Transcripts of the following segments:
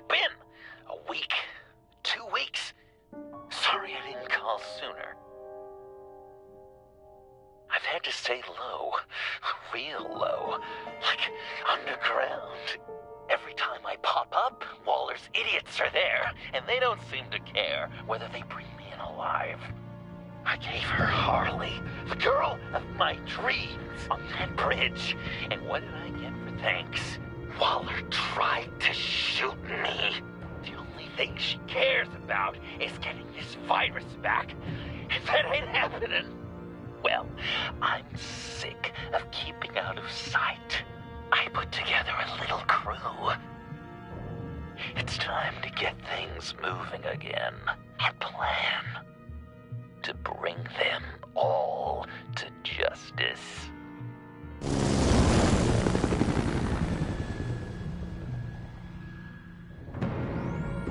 it been? A week? 2 weeks? Sorry I didn't call sooner. I've had to stay low. Real low. Like underground. Every time I pop up, Waller's idiots are there, and they don't seem to care whether they bring me in alive. I gave her Harley, the girl of my dreams, on that bridge. And what did I get for thanks? Waller tried to shoot me. The only thing she cares about is getting this virus back. If that ain't happening, well, I'm sick of keeping out of sight. I put together a little crew. It's time to get things moving again. A plan. To bring them all to justice.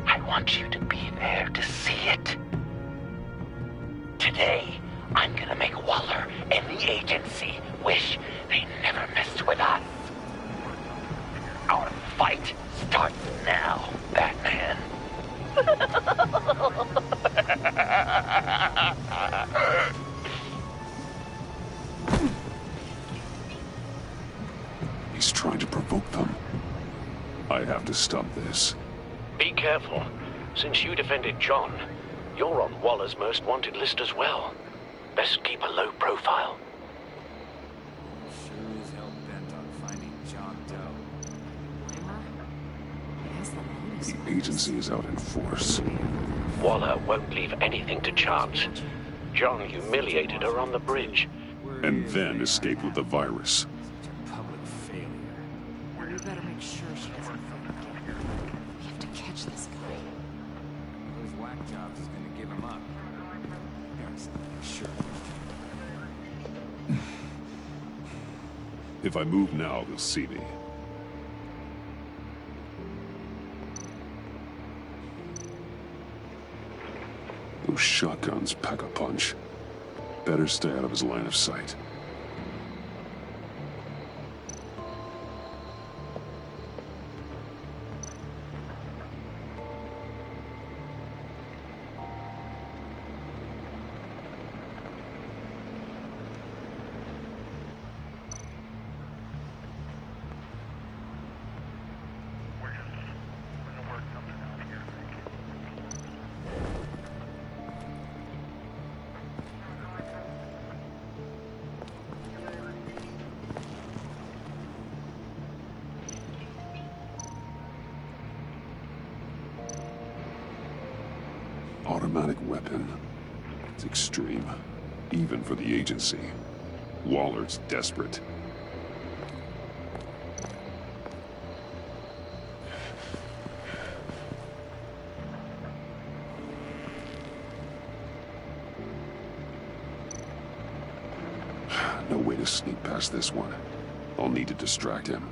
I want you to be there to see it. Today, I'm gonna make Waller and the agency wish they never messed with us. Our fight starts now, Batman. He's trying to provoke them. I have to stop this. Be careful. Since you defended John, you're on Waller's most wanted list as well. Best keep a low profile. Sure is hell-bent on finding John Doe. The agency is out in force. Waller won't leave anything to chance. John humiliated her on the bridge. And then escaped with the virus. Public failure. We better make sure she doesn't fucking get here. We have to catch this guy. Those whack jobs is gonna give him up. Sure. If I move now, they'll see me. Those shotguns pack a punch. Better stay out of his line of sight. Automatic weapon. It's extreme, even for the agency. Waller's desperate. No way to sneak past this one. I'll need to distract him.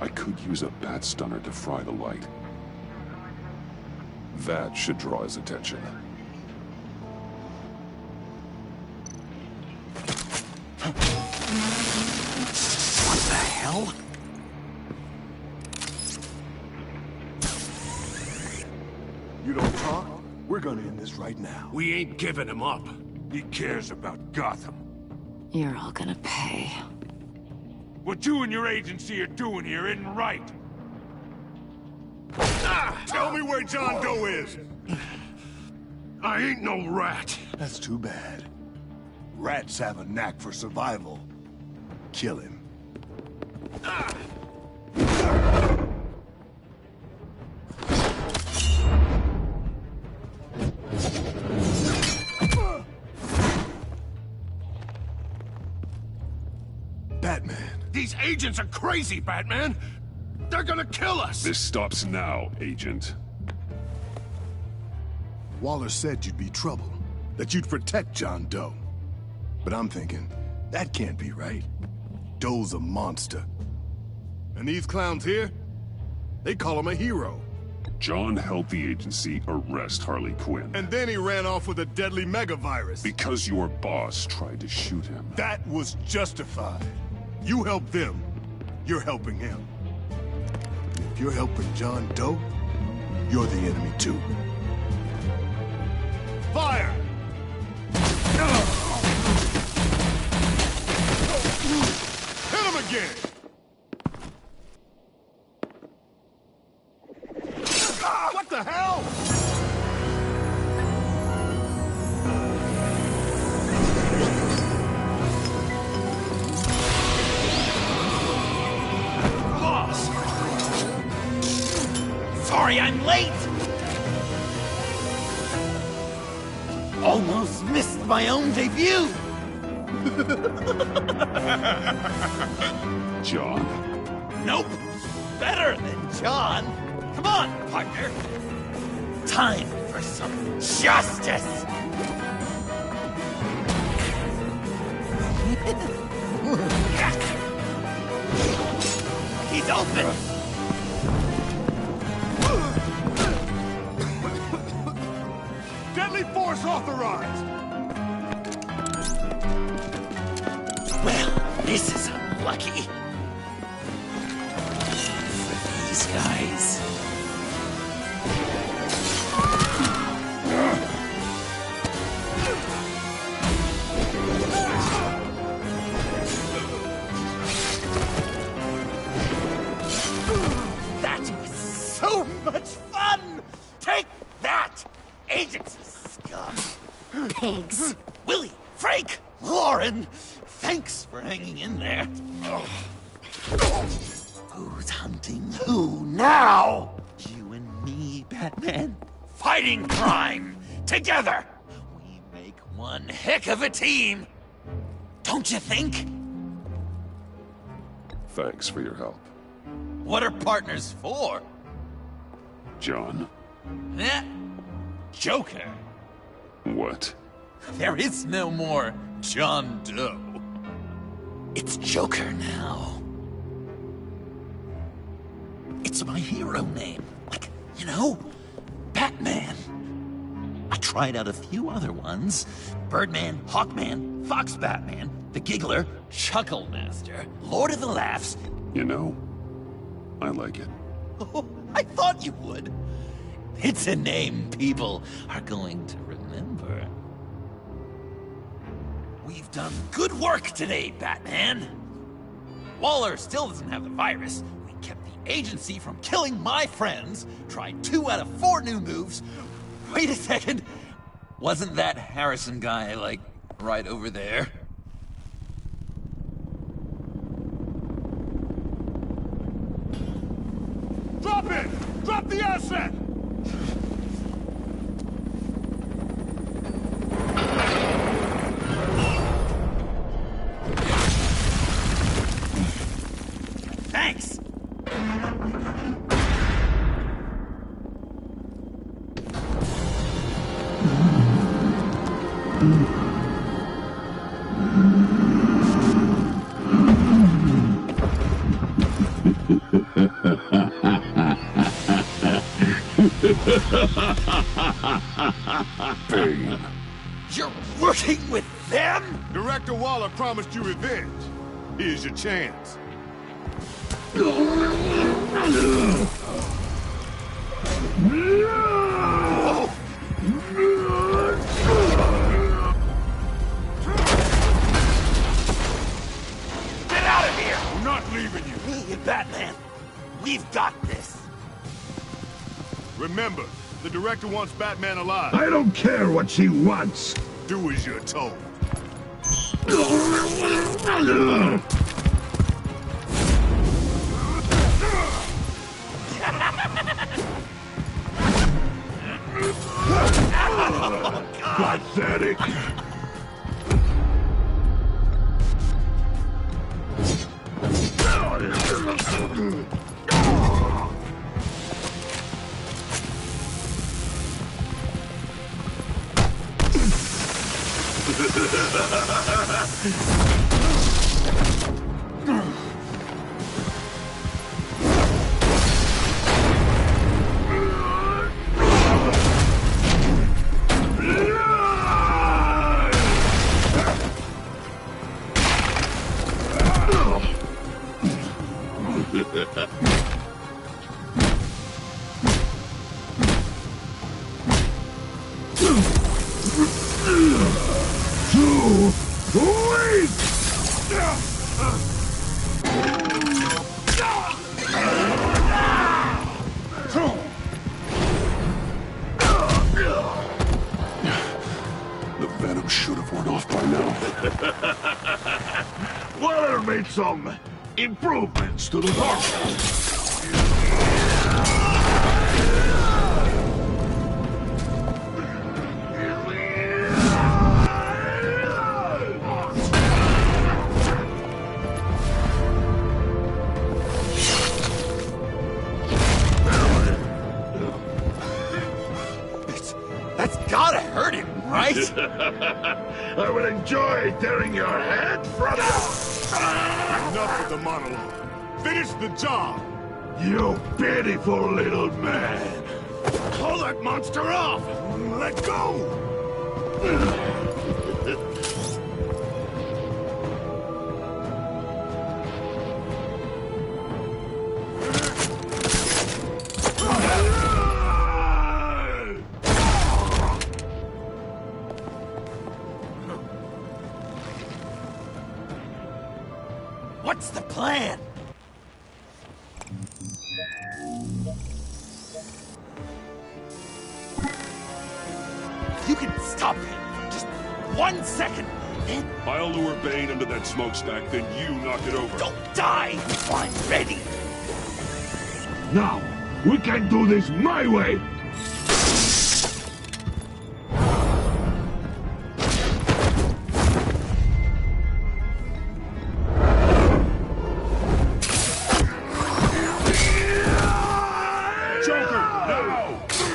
I could use a bat stunner to fry the light. That should draw his attention. What the hell? You don't talk? We're gonna end this right now. We ain't giving him up. He cares about Gotham. You're all gonna pay. What you and your agency are doing here isn't right. Tell me where John Doe is! I ain't no rat. That's too bad. Rats have a knack for survival. Kill him. Batman. These agents are crazy, Batman! They're gonna kill us! This stops now, Agent. Waller said you'd be trouble, that you'd protect John Doe. But I'm thinking, that can't be right. Doe's a monster. And these clowns here, they call him a hero. John helped the agency arrest Harley Quinn. And then he ran off with a deadly megavirus. Because your boss tried to shoot him. That was justified. You helped them, you're helping him. If you're helping John Doe, you're the enemy too. Fire! Hit him again! What the hell? Boss! Sorry I'm late! Almost missed my own debut! John? Nope! Better than John! Come on, partner! Time for some justice! He's open! Deadly force authorized! Well, this is unlucky. For these guys. That was so much fun! Take that, agency scum! Pigs. Willie, Frank, Lauren, thanks for hanging in there. Who's hunting who now? You and me, Batman. Fighting crime together. We make one heck of a team. Don't you think? Thanks for your help. What are partners for? John? Eh? Joker. What? There is no more John Doe. It's Joker now. It's my hero name. Like, you know, Batman. I tried out a few other ones. Birdman, Hawkman, Fox Batman, The Giggler, Chuckle Master, Lord of the Laughs. You know, I like it. Oh, I thought you would. It's a name people are going to remember. We've done good work today, Batman. Waller still doesn't have the virus. We kept the agency from killing my friends, tried 2 out of 4 new moves. Wait a second. Wasn't that Harrison guy, like, right over there? Drop it! Drop the asset! Thanks! Bane. You're working with them? Director Waller promised you revenge. Here's your chance. Get out of here! I'm not leaving you. Hey, Batman, we've got this. Remember, the director wants Batman alive. I don't care what she wants. Do as you're told. Pathetic. The venom should have worn off by now. Waller made some improvements to the formula. That's gotta hurt him, right? I will enjoy tearing your head from Enough with the monologue. Finish the job! you, pitiful little man. Pull that monster off! Let go! What's the plan? You can stop him for just 1 second, then I'll lure Bane into that smokestack, then you knock it over. don't die before I'm ready. Now, we can do this my way.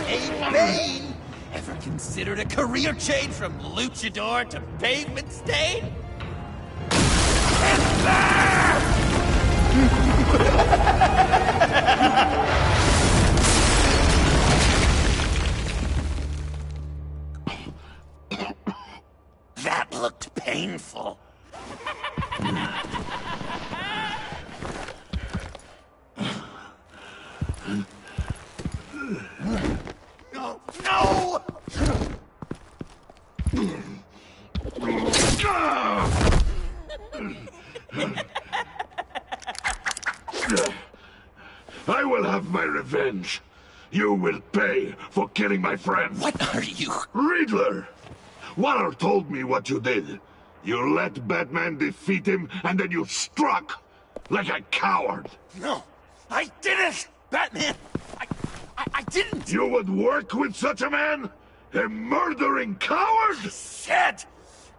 Hey, Bane! Ever considered a career change from luchador to pavement stain? That looked painful. No! No! I will have my revenge. You will pay for killing my friend. What are you? Riddler! Waller told me what you did. You let Batman defeat him, and then you struck like a coward. No, I didn't! Batman! I didn't! You would work with such a man? A murdering coward? Said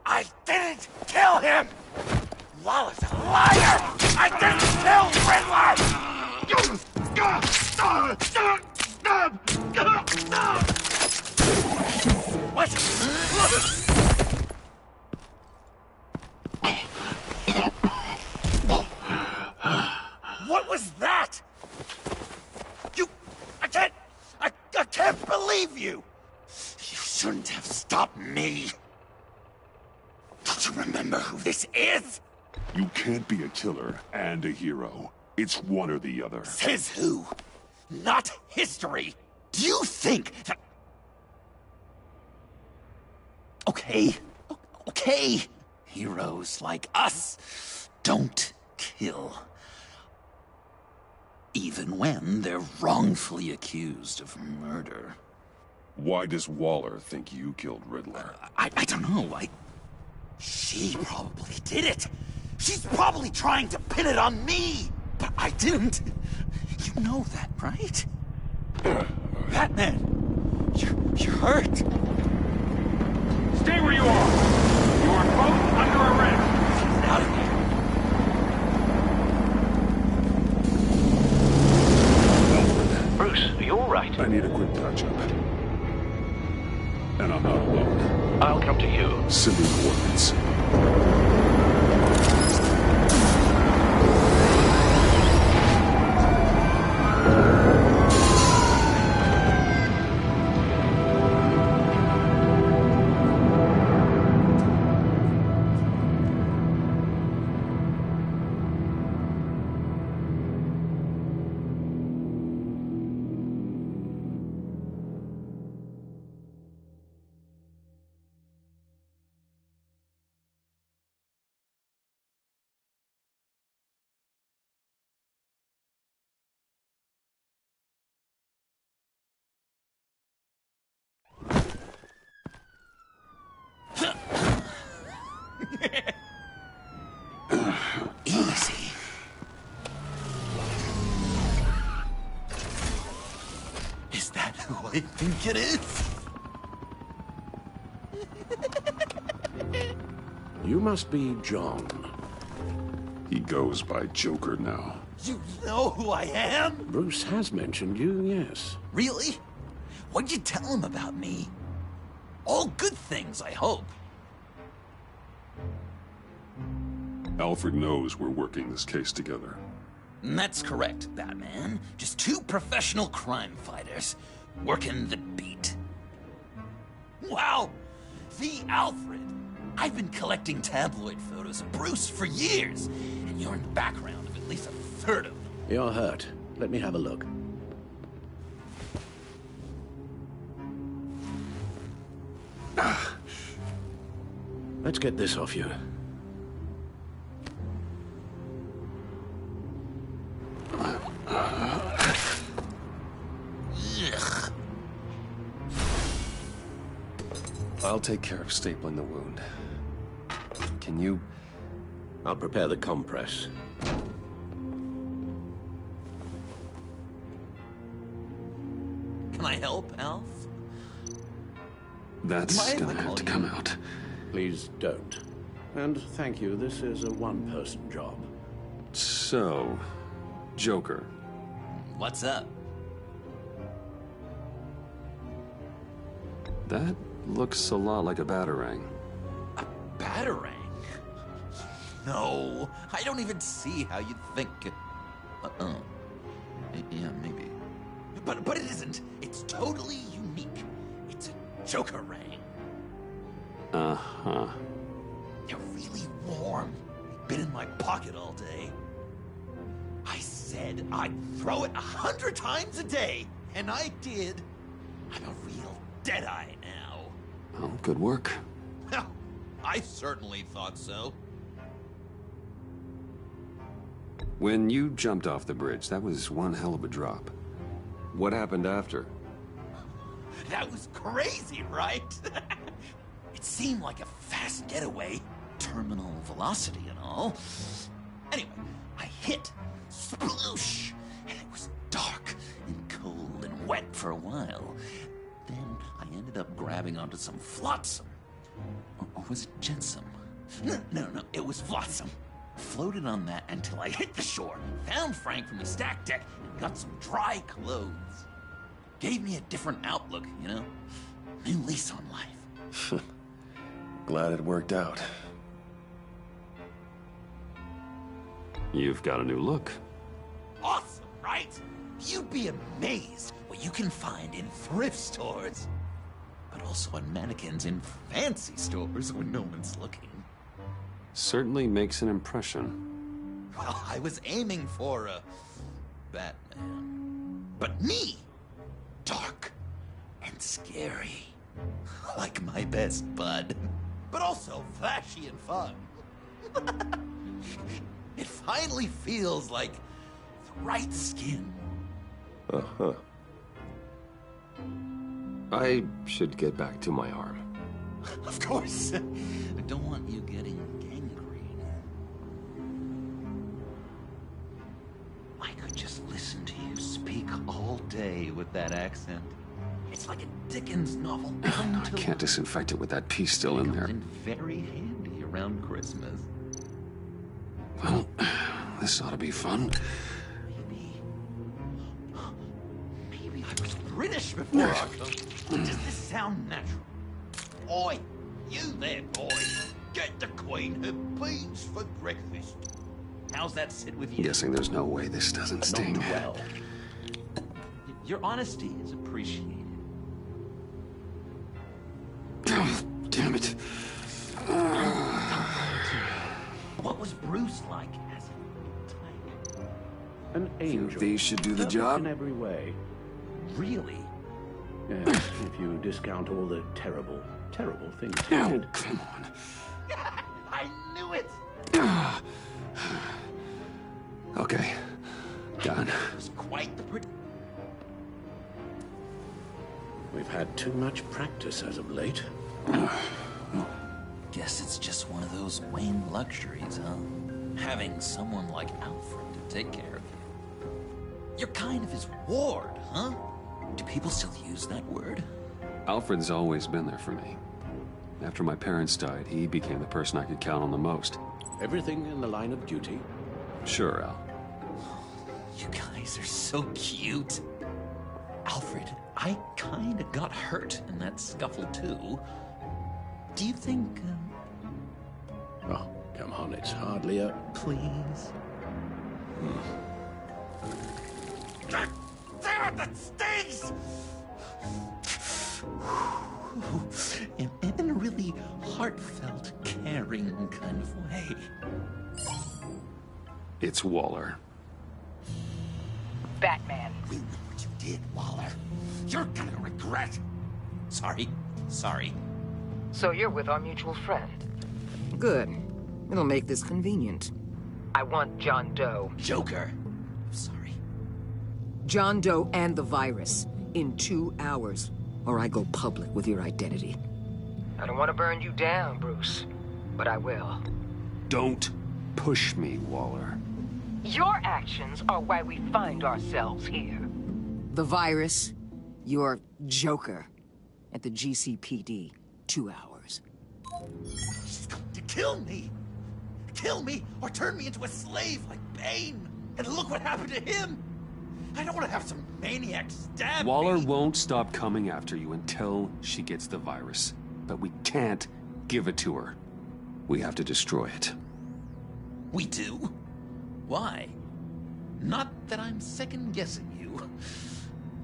I didn't kill him! Waller's a liar! I didn't kill Riddler! What? What was that? I can't believe you! You shouldn't have stopped me. Don't you remember who this is? You can't be a killer and a hero. It's one or the other. Says who? Not history. Do you think that... Okay. Okay. Heroes like us don't kill. Even when they're wrongfully accused of murder. Why does Waller think you killed Riddler? I don't know. She probably did it. She's probably trying to pin it on me. But I didn't. You know that, right? Batman, you're hurt. Stay where you are. You are both under arrest. She's out of here. Bruce, are you all right? I need a quick touch-up. And I'm not alone. I'll come to you. Send me coordinates. I think it is. You must be John. He goes by Joker now. You know who I am? Bruce has mentioned you, yes. Really? What'd you tell him about me? All good things, I hope. Alfred knows we're working this case together. That's correct, Batman. Just two professional crime fighters working the beat. Wow! The Alfred! I've been collecting tabloid photos of Bruce for years, and you're in the background of at least a third of them. You're hurt. Let me have a look. Let's get this off you. Ugh. I'll take care of stapling the wound. Can you... I'll prepare the compress. Can I help, Alf? That's Why am I gonna have to calling come you? out. Please don't. And thank you, this is a one-person job. So... Joker. What's up? That looks a lot like a Batarang. A Batarang? No, I don't even see how you'd think... Yeah, maybe. But it isn't. It's totally unique. It's a Joker-rang. Uh-huh. They're really warm. Been in my pocket all day. I said I'd throw it 100 times a day, and I did. I'm a real Deadeye now. Well, good work. Well, I certainly thought so. When you jumped off the bridge, that was one hell of a drop. What happened after? That was crazy, right? It seemed like a fast getaway, terminal velocity and all. Anyway, I hit, sploosh, and it was dark and cold and wet for a while. Then I ended up grabbing onto some flotsam. Or was it jetsam? No, it was flotsam. Floated on that until I hit the shore, found Frank from the stack deck, and got some dry clothes. Gave me a different outlook, you know? New lease on life. Glad it worked out. You've got a new look. Awesome, right? You'd be amazed what you can find in thrift stores. But also on mannequins in fancy stores when no one's looking. Certainly makes an impression. Well, I was aiming for a Batman. But me! Dark and scary. Like my best bud. But also flashy and fun. It finally feels like the right skin. Uh-huh. I should get back to my arm. Of course. I don't want you getting gangrene. I could just listen to you speak all day with that accent. It's like a Dickens novel. Oh, no, I can't disinfect it with that piece still in there. And very handy around Christmas. Well, this ought to be fun. Maybe I was British before Arkham. Does this sound natural? Oi, you there, boy. Get the Queen her beans for breakfast. How's that sit with you? Guessing there's no way this doesn't sting. Not well. Your honesty is appreciated. Oh, damn it. What was Bruce like as a tiny? An angel. These should do the Perfect job. in every way. Really? Yes, if you discount all the terrible, terrible things he Oh, did. come on. I knew it! Okay, done. It was quite the We've had too much practice as of late. Guess it's just one of those Wayne luxuries, huh? Having someone like Alfred to take care of you. You're kind of his ward, huh? Do people still use that word? Alfred's always been there for me. After my parents died, he became the person I could count on the most. Everything in the line of duty? Sure, Al. You guys are so cute. Alfred, I kinda got hurt in that scuffle too. Do you think... Oh, come on, it's hardly a... Please? God damn it, that stings! In a really heartfelt, caring kind of way. It's Waller. Batman. We know what you did, Waller. You're gonna regret. Sorry. So you're with our mutual friend. Good. It'll make this convenient. I want John Doe. Joker. Sorry. John Doe and the virus. In 2 hours. Or I go public with your identity. I don't want to burn you down, Bruce. But I will. Don't push me, Waller. Your actions are why we find ourselves here. The virus, your Joker, at the GCPD, 2 hours. She's going to kill me! Kill me, or turn me into a slave like Bane! And look what happened to him! I don't want to have some maniac stab Waller me. won't stop coming after you until she gets the virus. But we can't give it to her. We have to destroy it. We do? Why? Not that I'm second-guessing you.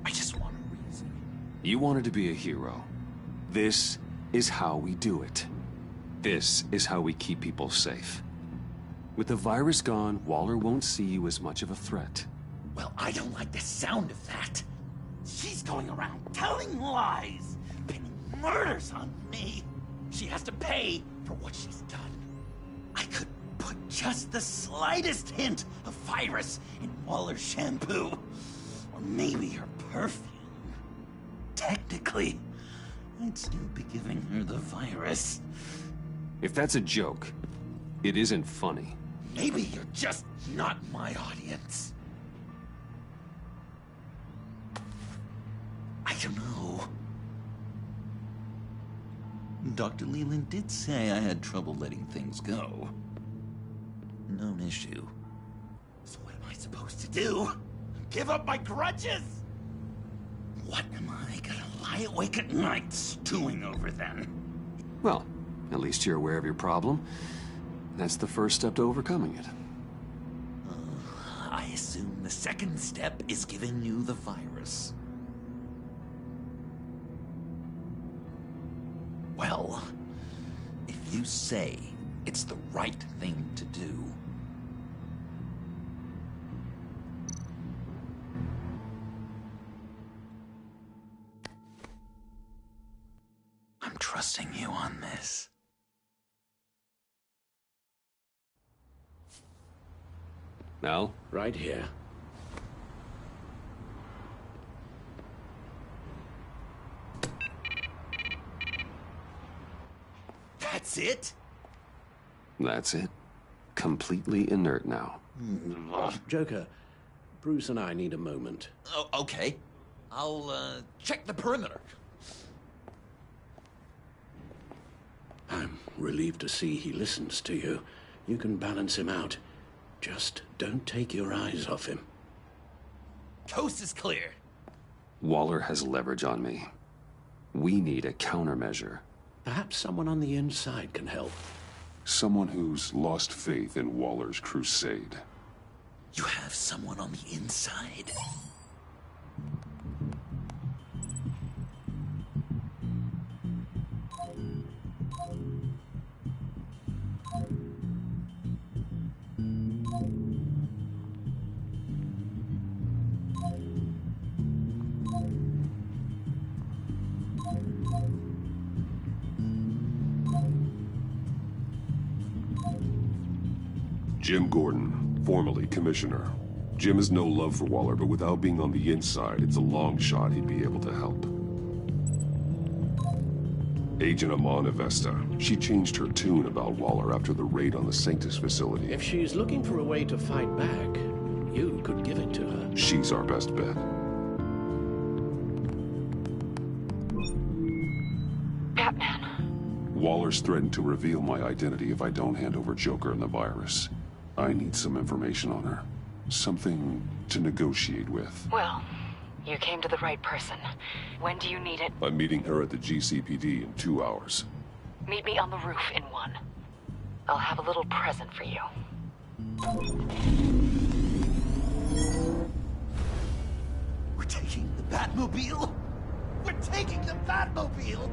I just want a reason. You wanted to be a hero. This is how we do it. This is how we keep people safe. With the virus gone, Waller won't see you as much of a threat. Well, I don't like the sound of that. She's going around telling lies, pinning murders on me. She has to pay for what she's done. I could put just the slightest hint of virus in Waller's shampoo. Or maybe her perfume. Technically, I'd still be giving her the virus. If that's a joke, it isn't funny. Maybe you're just not my audience. I don't know. Dr. Leland did say I had trouble letting things go. Known issue. So what am I supposed to do? Give up my grudges? What am I gonna lie awake at night stewing over then? Well, at least you're aware of your problem. That's the first step to overcoming it. I assume the second step is giving you the virus. Well, if you say it's the right thing to do, I'm trusting you on this. Al? Right here. That's it? That's it. Completely inert now. Joker, Bruce and I need a moment. Oh, okay. I'll, check the perimeter. I'm relieved to see he listens to you. You can balance him out. Just don't take your eyes off him. Coast is clear. Waller has leverage on me. We need a countermeasure. Perhaps someone on the inside can help. Someone who's lost faith in Waller's crusade. You have someone on the inside? Jim Gordon, formerly commissioner. Jim has no love for Waller, but without being on the inside, it's a long shot he'd be able to help. Agent Amana Vesta. She changed her tune about Waller after the raid on the Sanctus facility. If she's looking for a way to fight back, you could give it to her. She's our best bet. Waller's threatened to reveal my identity if I don't hand over Joker and the virus. I need some information on her. Something to negotiate with. Well, you came to the right person. When do you need it? I'm meeting her at the GCPD in 2 hours. Meet me on the roof in 1. I'll have a little present for you. We're taking the Batmobile? We're taking the Batmobile!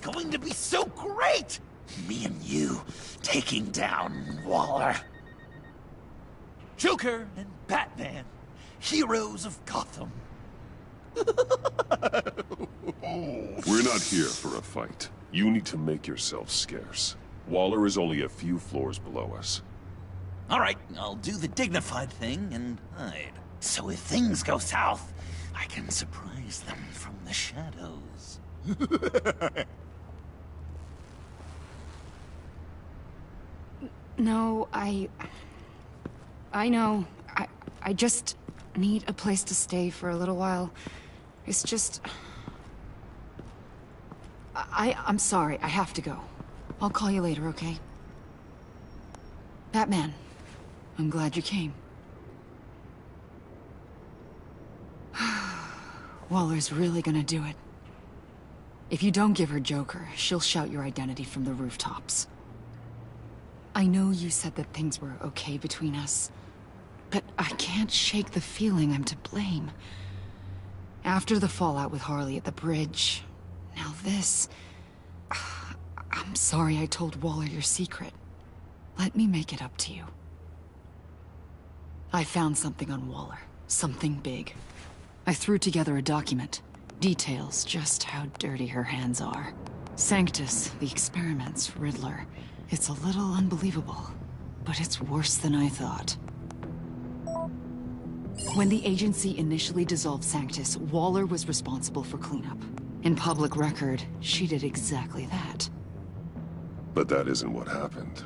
Going to be so great! Me and you taking down Waller. Joker and Batman, heroes of Gotham. We're not here for a fight. You need to make yourself scarce. Waller is only a few floors below us. All right, I'll do the dignified thing and hide. So if things go south, I can surprise them from the shadows. No, I know. I just need a place to stay for a little while. It's just... I'm sorry, I have to go. I'll call you later, okay? Batman, I'm glad you came. Waller's really gonna do it. If you don't give her Joker, she'll shout your identity from the rooftops. I know you said that things were okay between us, but I can't shake the feeling I'm to blame. After the fallout with Harley at the bridge, now this... I'm sorry I told Waller your secret. Let me make it up to you. I found something on Waller. Something big. I threw together a document. Details just how dirty her hands are. Sanctus, the experiments, Riddler. It's a little unbelievable, but it's worse than I thought. When the agency initially dissolved Sanctus, Waller was responsible for cleanup. In public record, she did exactly that. But that isn't what happened.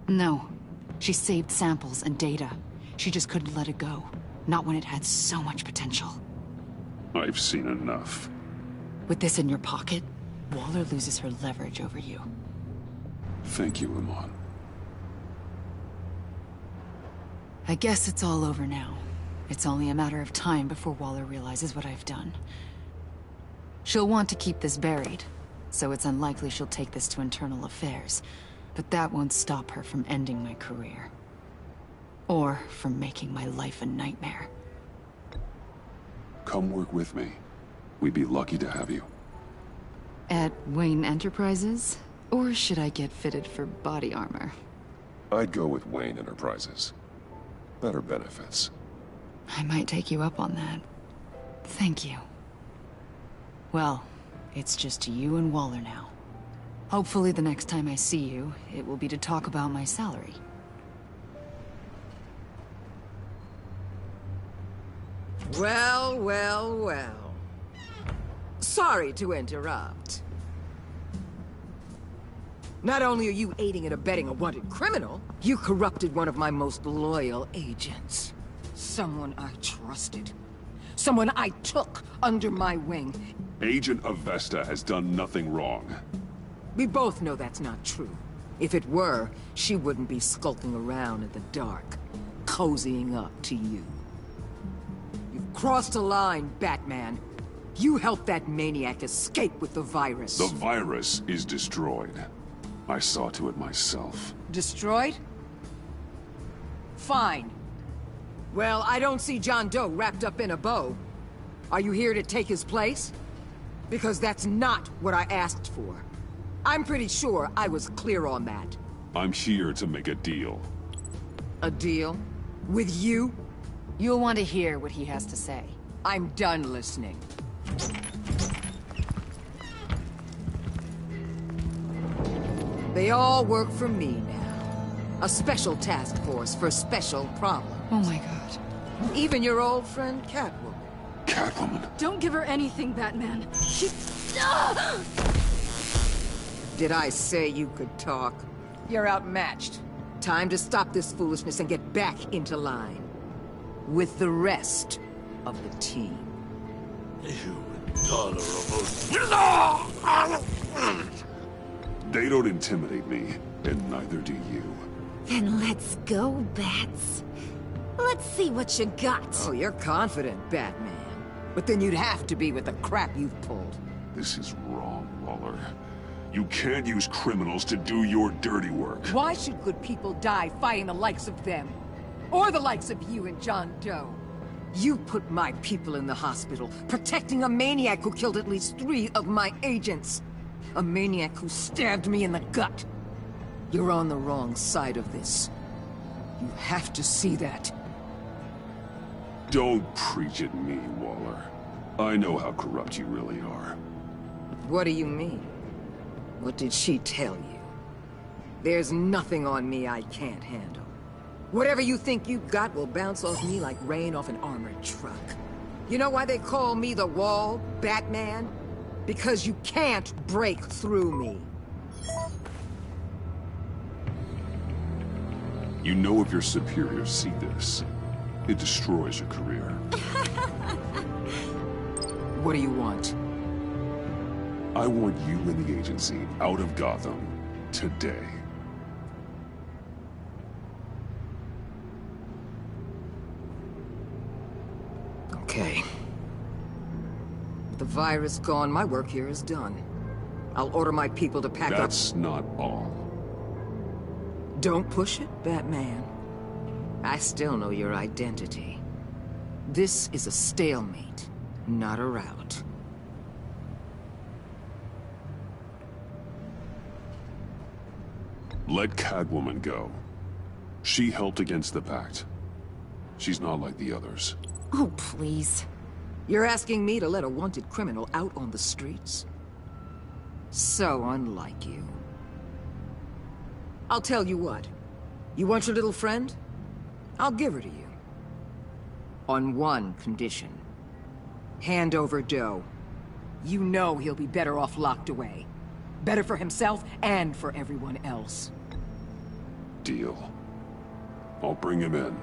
No. She saved samples and data. She just couldn't let it go. Not when it had so much potential. I've seen enough. With this in your pocket, Waller loses her leverage over you. Thank you, Iman. I guess it's all over now. It's only a matter of time before Waller realizes what I've done. She'll want to keep this buried, so it's unlikely she'll take this to internal affairs. But that won't stop her from ending my career. Or from making my life a nightmare. Come work with me. We'd be lucky to have you. At Wayne Enterprises? Or should I get fitted for body armor? I'd go with Wayne Enterprises. Better benefits. I might take you up on that. Thank you. Well, it's just you and Waller now. Hopefully the next time I see you, it will be to talk about my salary. Well, well, well. Sorry to interrupt. Not only are you aiding and abetting a wanted criminal, you corrupted one of my most loyal agents. Someone I trusted. Someone I took under my wing. Agent Avesta has done nothing wrong. We both know that's not true. If it were, she wouldn't be skulking around in the dark, cozying up to you. You've crossed a line, Batman. You helped that maniac escape with the virus. The virus is destroyed. I saw to it myself. Destroyed? Fine. Well, I don't see John Doe wrapped up in a bow. Are you here to take his place? Because that's not what I asked for. I'm pretty sure I was clear on that. I'm here to make a deal. A deal? With you? You'll want to hear what he has to say. I'm done listening. They all work for me now. A special task force for special problems. Oh my god. Even your old friend Catwoman. Catwoman? Don't give her anything, Batman. She... Did I say you could talk? You're outmatched. Time to stop this foolishness and get back into line. With the rest of the team. You intolerable... They don't intimidate me, and neither do you. Then let's go, Bats. Let's see what you got. Oh, you're confident, Batman. But then you'd have to be with the crap you've pulled. This is wrong, Waller. You can't use criminals to do your dirty work. Why should good people die fighting the likes of them? Or the likes of you and John Doe? You put my people in the hospital, protecting a maniac who killed at least 3 of my agents. A maniac who stabbed me in the gut. You're on the wrong side of this. You have to see that. Don't preach at me, Waller. I know how corrupt you really are. What do you mean? What did she tell you? There's nothing on me I can't handle. Whatever you think you got will bounce off me like rain off an armored truck. You know why they call me the Wall, Batman? Because you can't break through me. You know if your superiors see this, it destroys your career. What do you want? I want you and the agency out of Gotham today. Okay. With the virus gone, my work here is done. I'll order my people to pack up... That's not all. Don't push it, Batman. I still know your identity. This is a stalemate, not a rout. Let Catwoman go. She helped against the Pact. She's not like the others. Oh, please. You're asking me to let a wanted criminal out on the streets? So unlike you. I'll tell you what. You want your little friend? I'll give her to you. On one condition. Hand over Doe. You know he'll be better off locked away. Better for himself and for everyone else. Deal. I'll bring him in.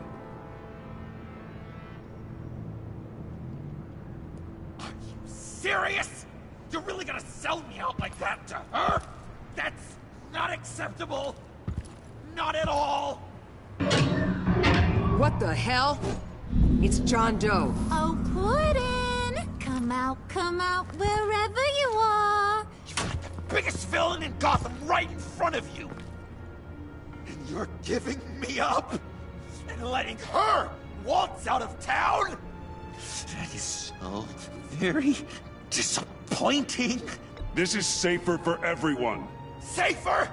Serious? You're really gonna sell me out like that to her? That's not acceptable. Not at all. What the hell? It's John Doe. Oh, Gordon! Come out, wherever you are. You've got the biggest villain in Gotham right in front of you. And you're giving me up? And letting her waltz out of town? That is so very disappointing. This is safer for everyone. Safer?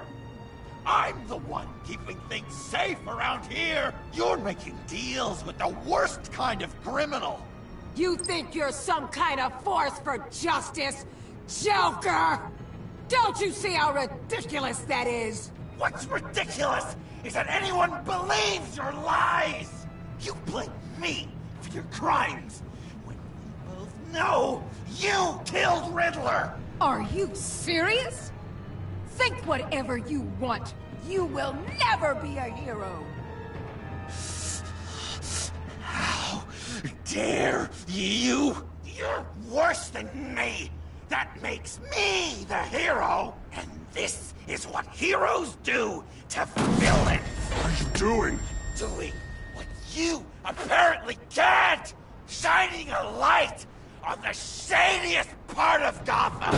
I'm the one keeping things safe around here. You're making deals with the worst kind of criminal. You think you're some kind of force for justice, Joker? Don't you see how ridiculous that is? What's ridiculous is that anyone believes your lies. You blame me for your crimes when we both know you killed Riddler. Are you serious? Think whatever you want. You will never be a hero. How dare you? You're worse than me. That makes me the hero. And this is what heroes do to villains. What are you doing? Doing what you apparently can't. Shining a light on the shadiest part of Gotham.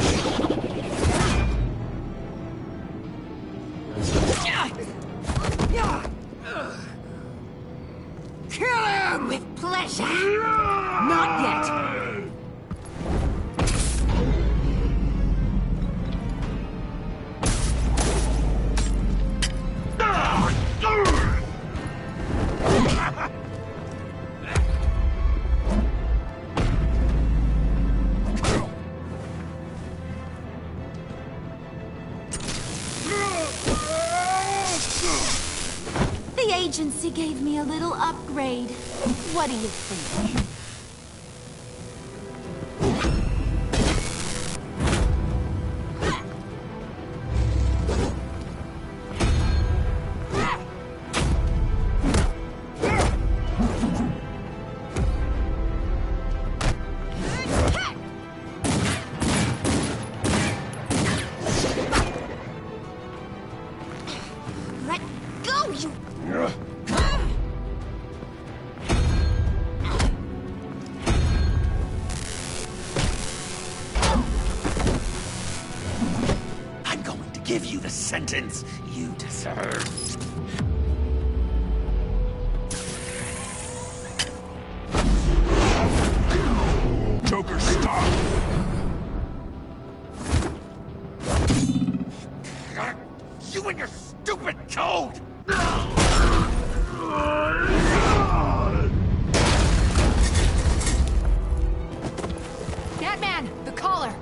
Kill him! With pleasure. Not yet. agency gave me a little upgrade. What do you think? Let go, you... I'm going to give you the sentence you deserve. Joker, stop! You and your stupid code! Batman, the collar!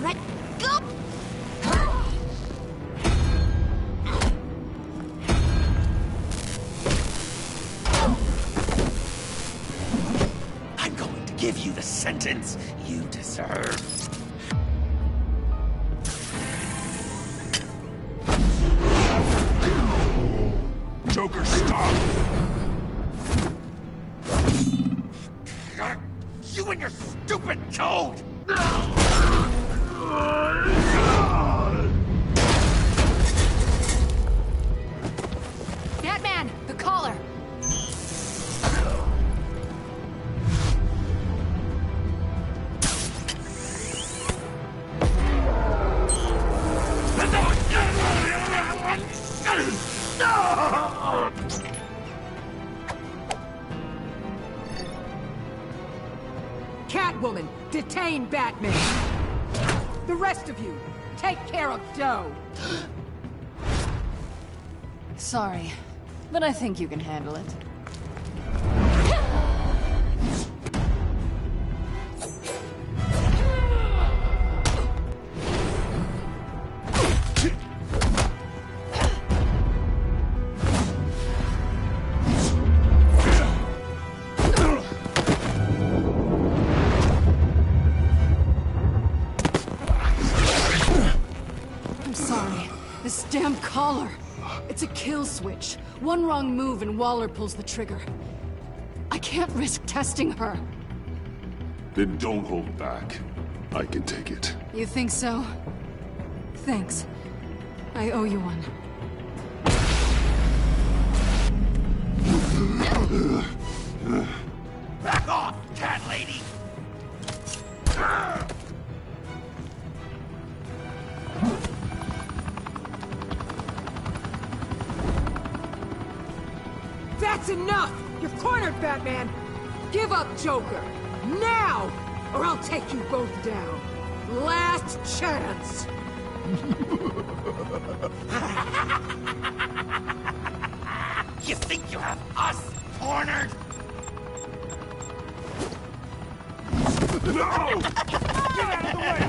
Let go! I'm going to give you the sentence you deserve. Joker, stop! You and your stupid code! Batman, the collar! Catwoman, detain Batman! The rest of you, take care of Doe! Sorry, but I think you can handle it. I'm sorry. This damn collar. It's a kill switch. One wrong move and Waller pulls the trigger. I can't risk testing her. Then don't hold back. I can take it. You think so? Thanks. I owe you one. Back off, cat lady! That's enough! You're cornered, Batman! Give up Joker! Now! Or I'll take you both down! Last chance! You think you have us cornered? No! Get out of the way!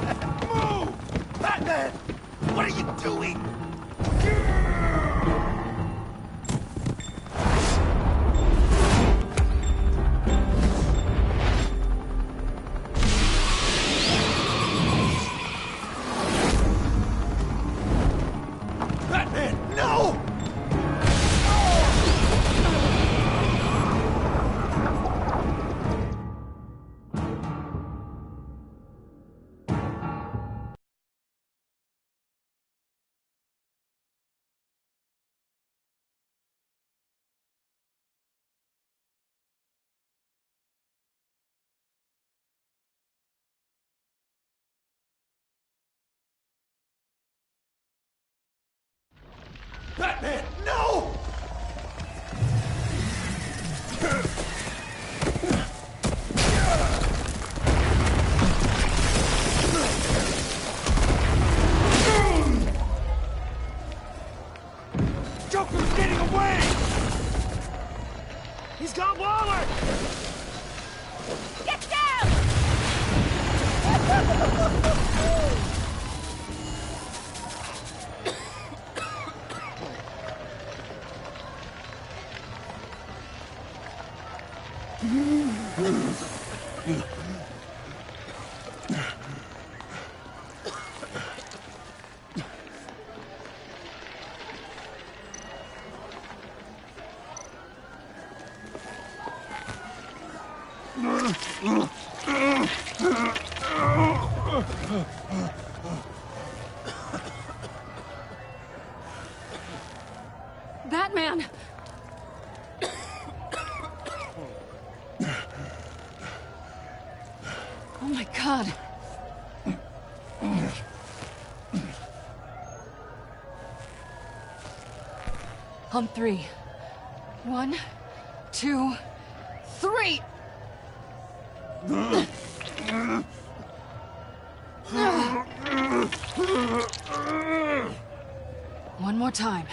Move! Batman! What are you doing? Batman, no! Batman, no! Batman! Oh my God. On three. 1, 2, 3! One more time.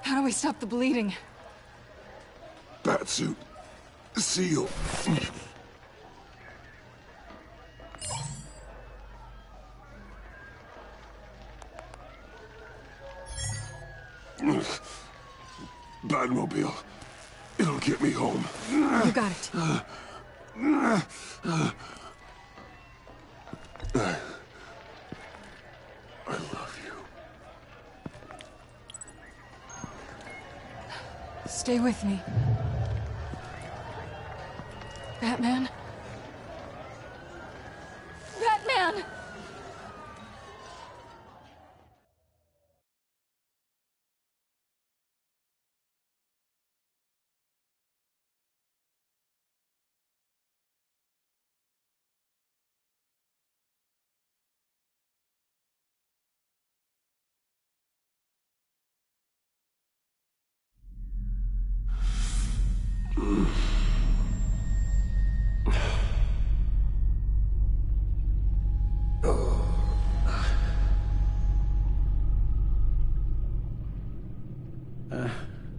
How do we stop the bleeding? Batsuit. Seal. Batmobile. It'll get me home. You got it. I love you. Stay with me. Batman? Batman!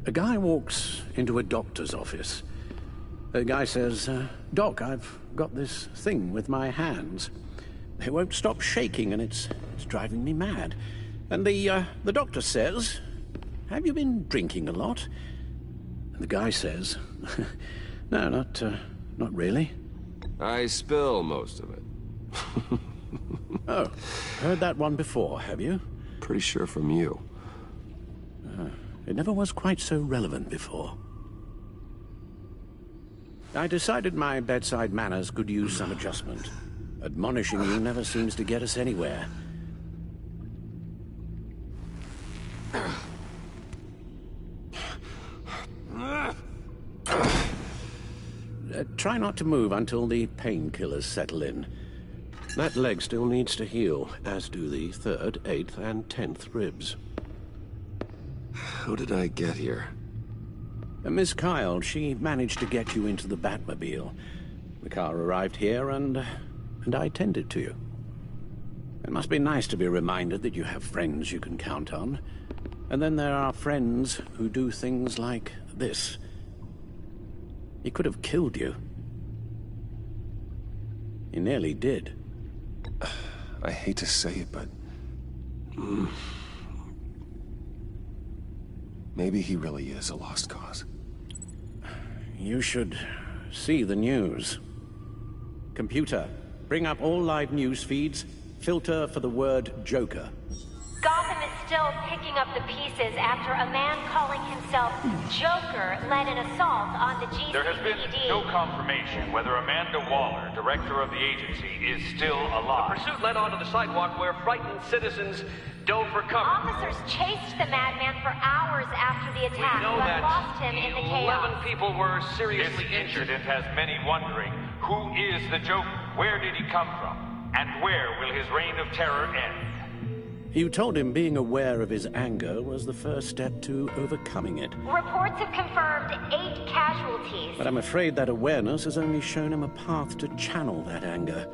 A guy walks into a doctor's office. The guy says, Doc, I've got this thing with my hands. They won't stop shaking and it's driving me mad. And the doctor says, have you been drinking a lot? And the guy says, no, not really. I spill most of it. Oh, heard that one before, have you? Pretty sure from you. It never was quite so relevant before. I decided my bedside manners could use some adjustment. Admonishing you never seems to get us anywhere. Try not to move until the painkillers settle in. That leg still needs to heal, as do the 3rd, 8th, and 10th ribs. How did I get here? Miss Kyle, she managed to get you into the Batmobile. The car arrived here, and I tended to you. It must be nice to be reminded that you have friends you can count on. And then there are friends who do things like this. He could have killed you. He nearly did. I hate to say it, but... maybe he really is a lost cause. You should see the news. Computer, bring up all live news feeds. Filter for the word Joker. Gotham is still picking up the pieces after a man calling himself Joker led an assault on the GCPD. There has been no confirmation whether Amanda Waller, director of the agency, is still alive. The pursuit led onto the sidewalk where frightened citizens dove for cover. Officers chased the madman for hours after the attack, We know but that lost him in the chaos. 11 people were seriously This injured. incident has many wondering, who is the Joker? Where did he come from? And where will his reign of terror end? You told him being aware of his anger was the first step to overcoming it. Reports have confirmed 8 casualties. But I'm afraid that awareness has only shown him a path to channel that anger.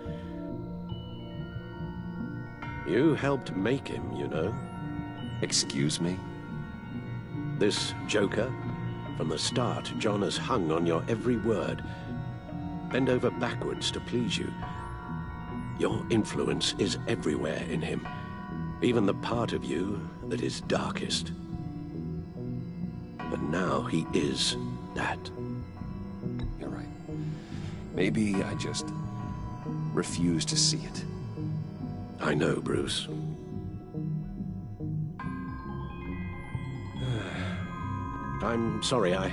You helped make him, you know. Excuse me? This Joker? From the start, John has hung on your every word. Bend over backwards to please you. Your influence is everywhere in him, even the part of you that is darkest. And now he is that. You're right. Maybe I just refuse to see it. I know, Bruce. I'm sorry, I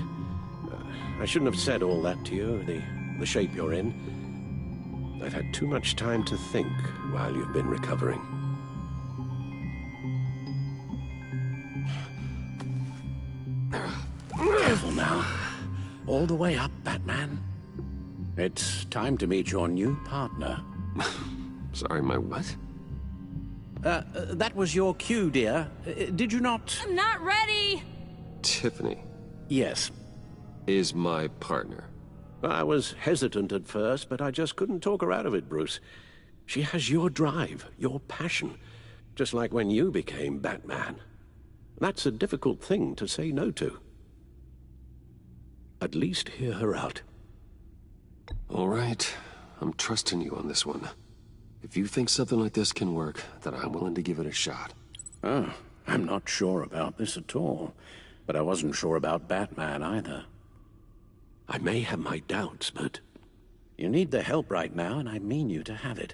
shouldn't have said all that to you, the shape you're in. I've had too much time to think while you've been recovering. Careful now. All the way up, Batman. It's time to meet your new partner. Sorry, my what? That was your cue, dear. Did you not... I'm not ready! Tiffany. Yes. Is my partner. I was hesitant at first, but I just couldn't talk her out of it, Bruce. She has your drive, your passion, just like when you became Batman. That's a difficult thing to say no to. At least hear her out. All right. I'm trusting you on this one. If you think something like this can work, then I'm willing to give it a shot. Oh, I'm not sure about this at all. But I wasn't sure about Batman either. I may have my doubts, but... You need the help right now, and I mean you to have it.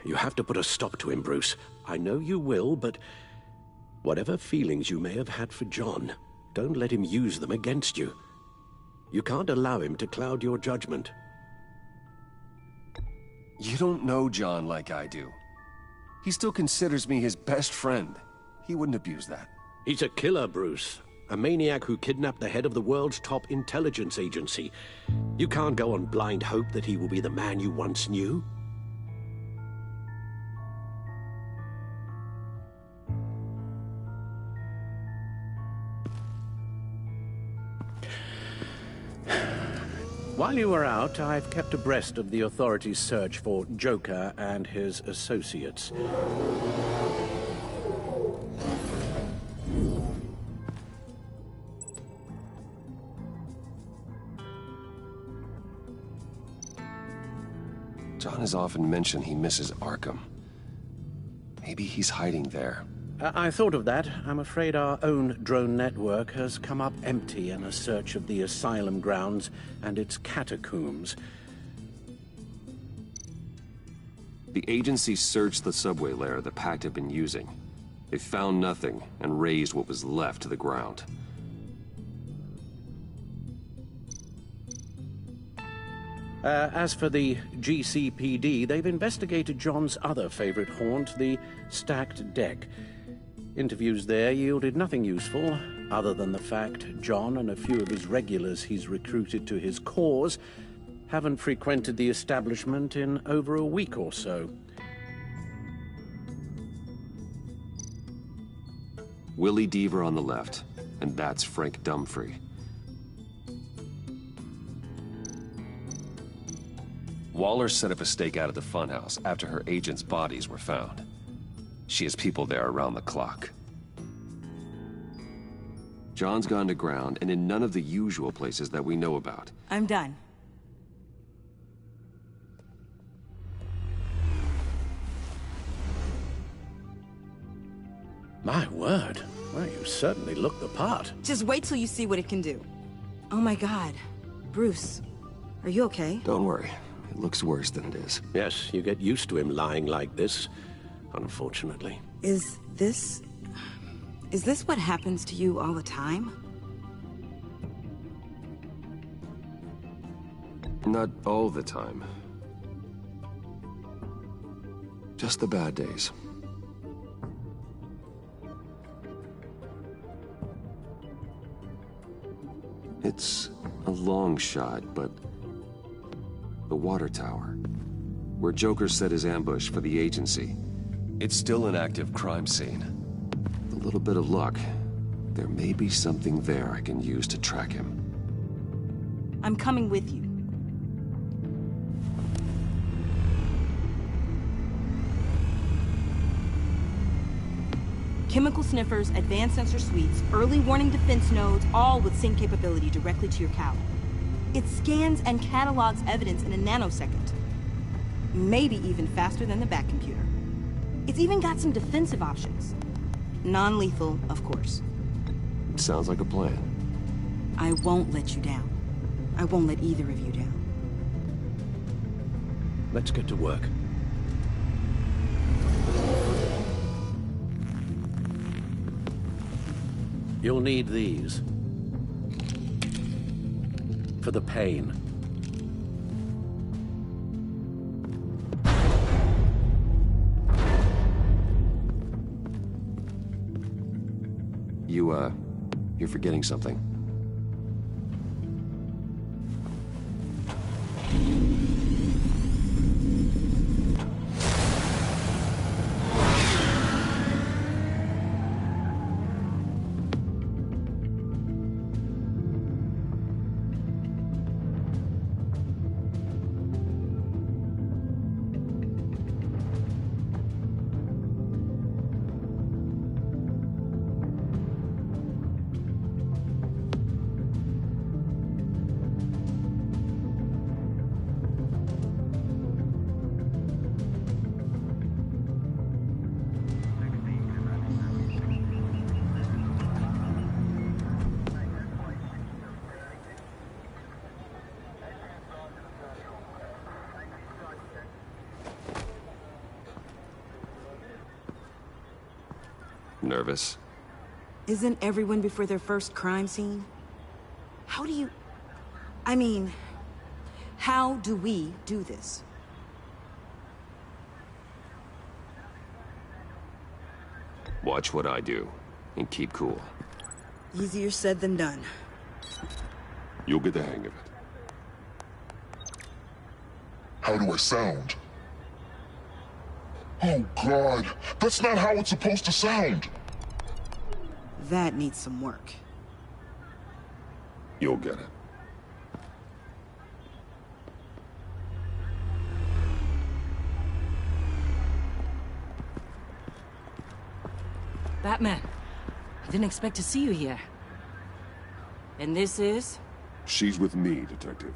You have to put a stop to him, Bruce. I know you will, but whatever feelings you may have had for John, don't let him use them against you. You can't allow him to cloud your judgment. You don't know John like I do. He still considers me his best friend. He wouldn't abuse that. He's a killer, Bruce. A maniac who kidnapped the head of the world's top intelligence agency. You can't go on blind hope that he will be the man you once knew. While you were out, I've kept abreast of the authorities' search for Joker and his associates. John has often mentioned he misses Arkham. Maybe he's hiding there. I thought of that. I'm afraid our own drone network has come up empty in a search of the asylum grounds and its catacombs. The agency searched the subway lair the Pact had been using. They found nothing and razed what was left to the ground. As for the GCPD, they've investigated John's other favorite haunt, the stacked deck. Interviews there yielded nothing useful, other than the fact John and a few of his regulars he's recruited to his cause haven't frequented the establishment in over a week or so. Willie Deaver on the left, and that's Frank Dumfrey. Waller set up a stakeout at the funhouse after her agents' bodies were found. She has people there around the clock. John's gone to ground and in none of the usual places that we know about. I'm done. My word. Well, you certainly look the part. Just wait till you see what it can do. Oh my God. Bruce, are you okay? Don't worry. It looks worse than it is. Yes, you get used to him lying like this, unfortunately. Is this what happens to you all the time? Not all the time. Just the bad days. It's a long shot, but the water tower, where Joker set his ambush for the agency, It's still an active crime scene. With a little bit of luck, there may be something there I can use to track him. I'm coming with you. Chemical sniffers, advanced sensor suites, early warning defense nodes, all with sync capability directly to your cowl. It scans and catalogs evidence in a nanosecond. Maybe even faster than the Bat computer. It's even got some defensive options. Non-lethal, of course. Sounds like a plan. I won't let you down. I won't let either of you down. Let's get to work. You'll need these. For the pain. You're forgetting something. Nervous? Isn't everyone before their first crime scene? How do you... I mean, how do we do this? Watch what I do, and keep cool. Easier said than done. You'll get the hang of it. How do I sound? Oh, God. That's not how it's supposed to sound. That needs some work. You'll get it. Batman, I didn't expect to see you here. And this is? She's with me, Detective.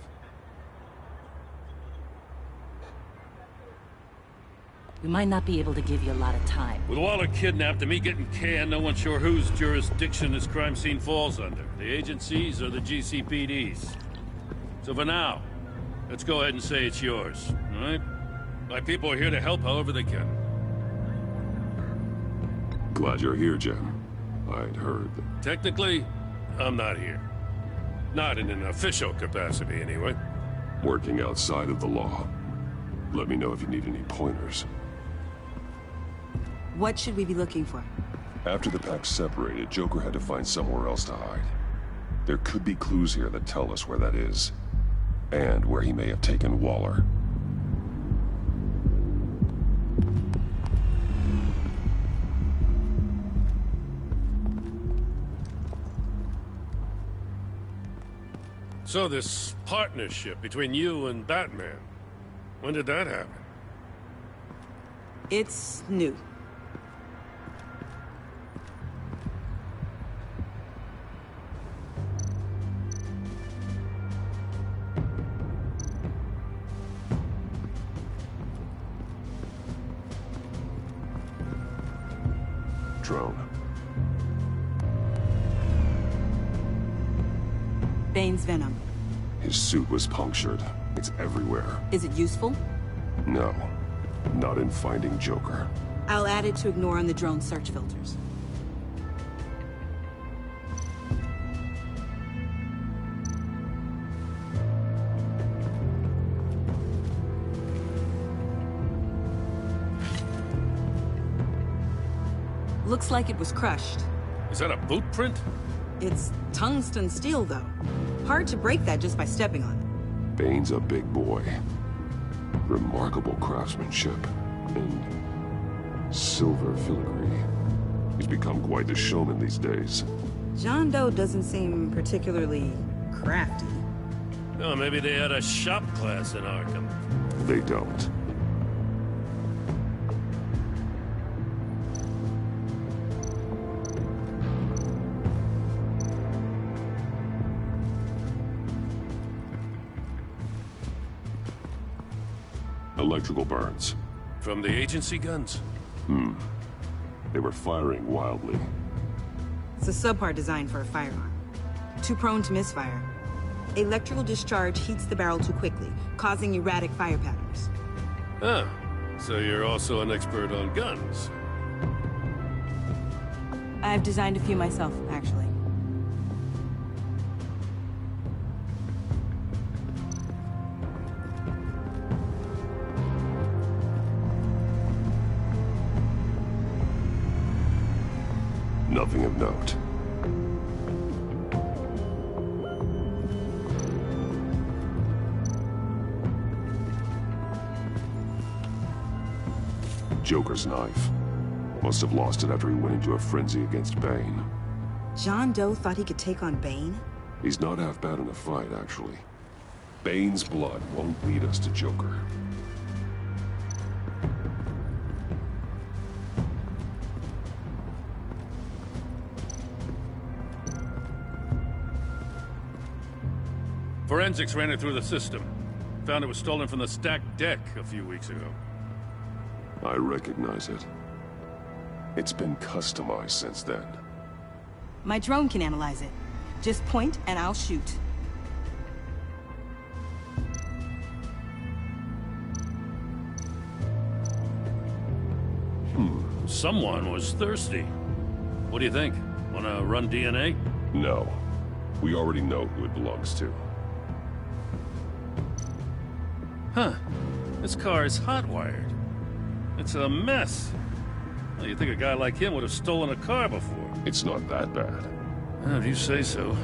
We might not be able to give you a lot of time. With Waller kidnapped and me getting canned, no one's sure whose jurisdiction this crime scene falls under. The agencies or the GCPD's. So for now, let's go ahead and say it's yours, all right? My people are here to help however they can. Glad you're here, Jen. I'd heard that... Technically, I'm not here. Not in an official capacity, anyway. Working outside of the law. Let me know if you need any pointers. What should we be looking for? After the pack separated, Joker had to find somewhere else to hide. There could be clues here that tell us where that is. And where he may have taken Waller. So this partnership between you and Batman, when did that happen? It's new. Drone. Bane's venom. His suit was punctured. It's everywhere. Is it useful? No. Not in finding Joker. I'll add it to ignore on the drone search filters. Looks like it was crushed. Is that a boot print? It's tungsten steel, though. Hard to break that just by stepping on it. Bane's a big boy. Remarkable craftsmanship. And Silver filigree. He's become quite the showman these days. John Doe doesn't seem particularly crafty. Oh, maybe they had a shop class in Arkham. They don't. Electrical burns. From the agency guns? They were firing wildly. It's a subpart designed for a firearm. Too prone to misfire. Electrical discharge heats the barrel too quickly, causing erratic fire patterns. Ah, so you're also an expert on guns. I've designed a few myself, actually. Nothing of note. Joker's knife. Must have lost it after he went into a frenzy against Bane. John Doe thought he could take on Bane? He's not half bad in a fight, actually. Bane's blood won't lead us to Joker. Forensics ran it through the system. Found it was stolen from the stacked deck a few weeks ago. I recognize it. It's been customized since then. My drone can analyze it. Just point and I'll shoot. Someone was thirsty. What do you think? Wanna run DNA? No. We already know who it belongs to. Huh. This car is hot-wired. It's a mess. Well, you'd think a guy like him would have stolen a car before. It's not that bad. Well, if you say so.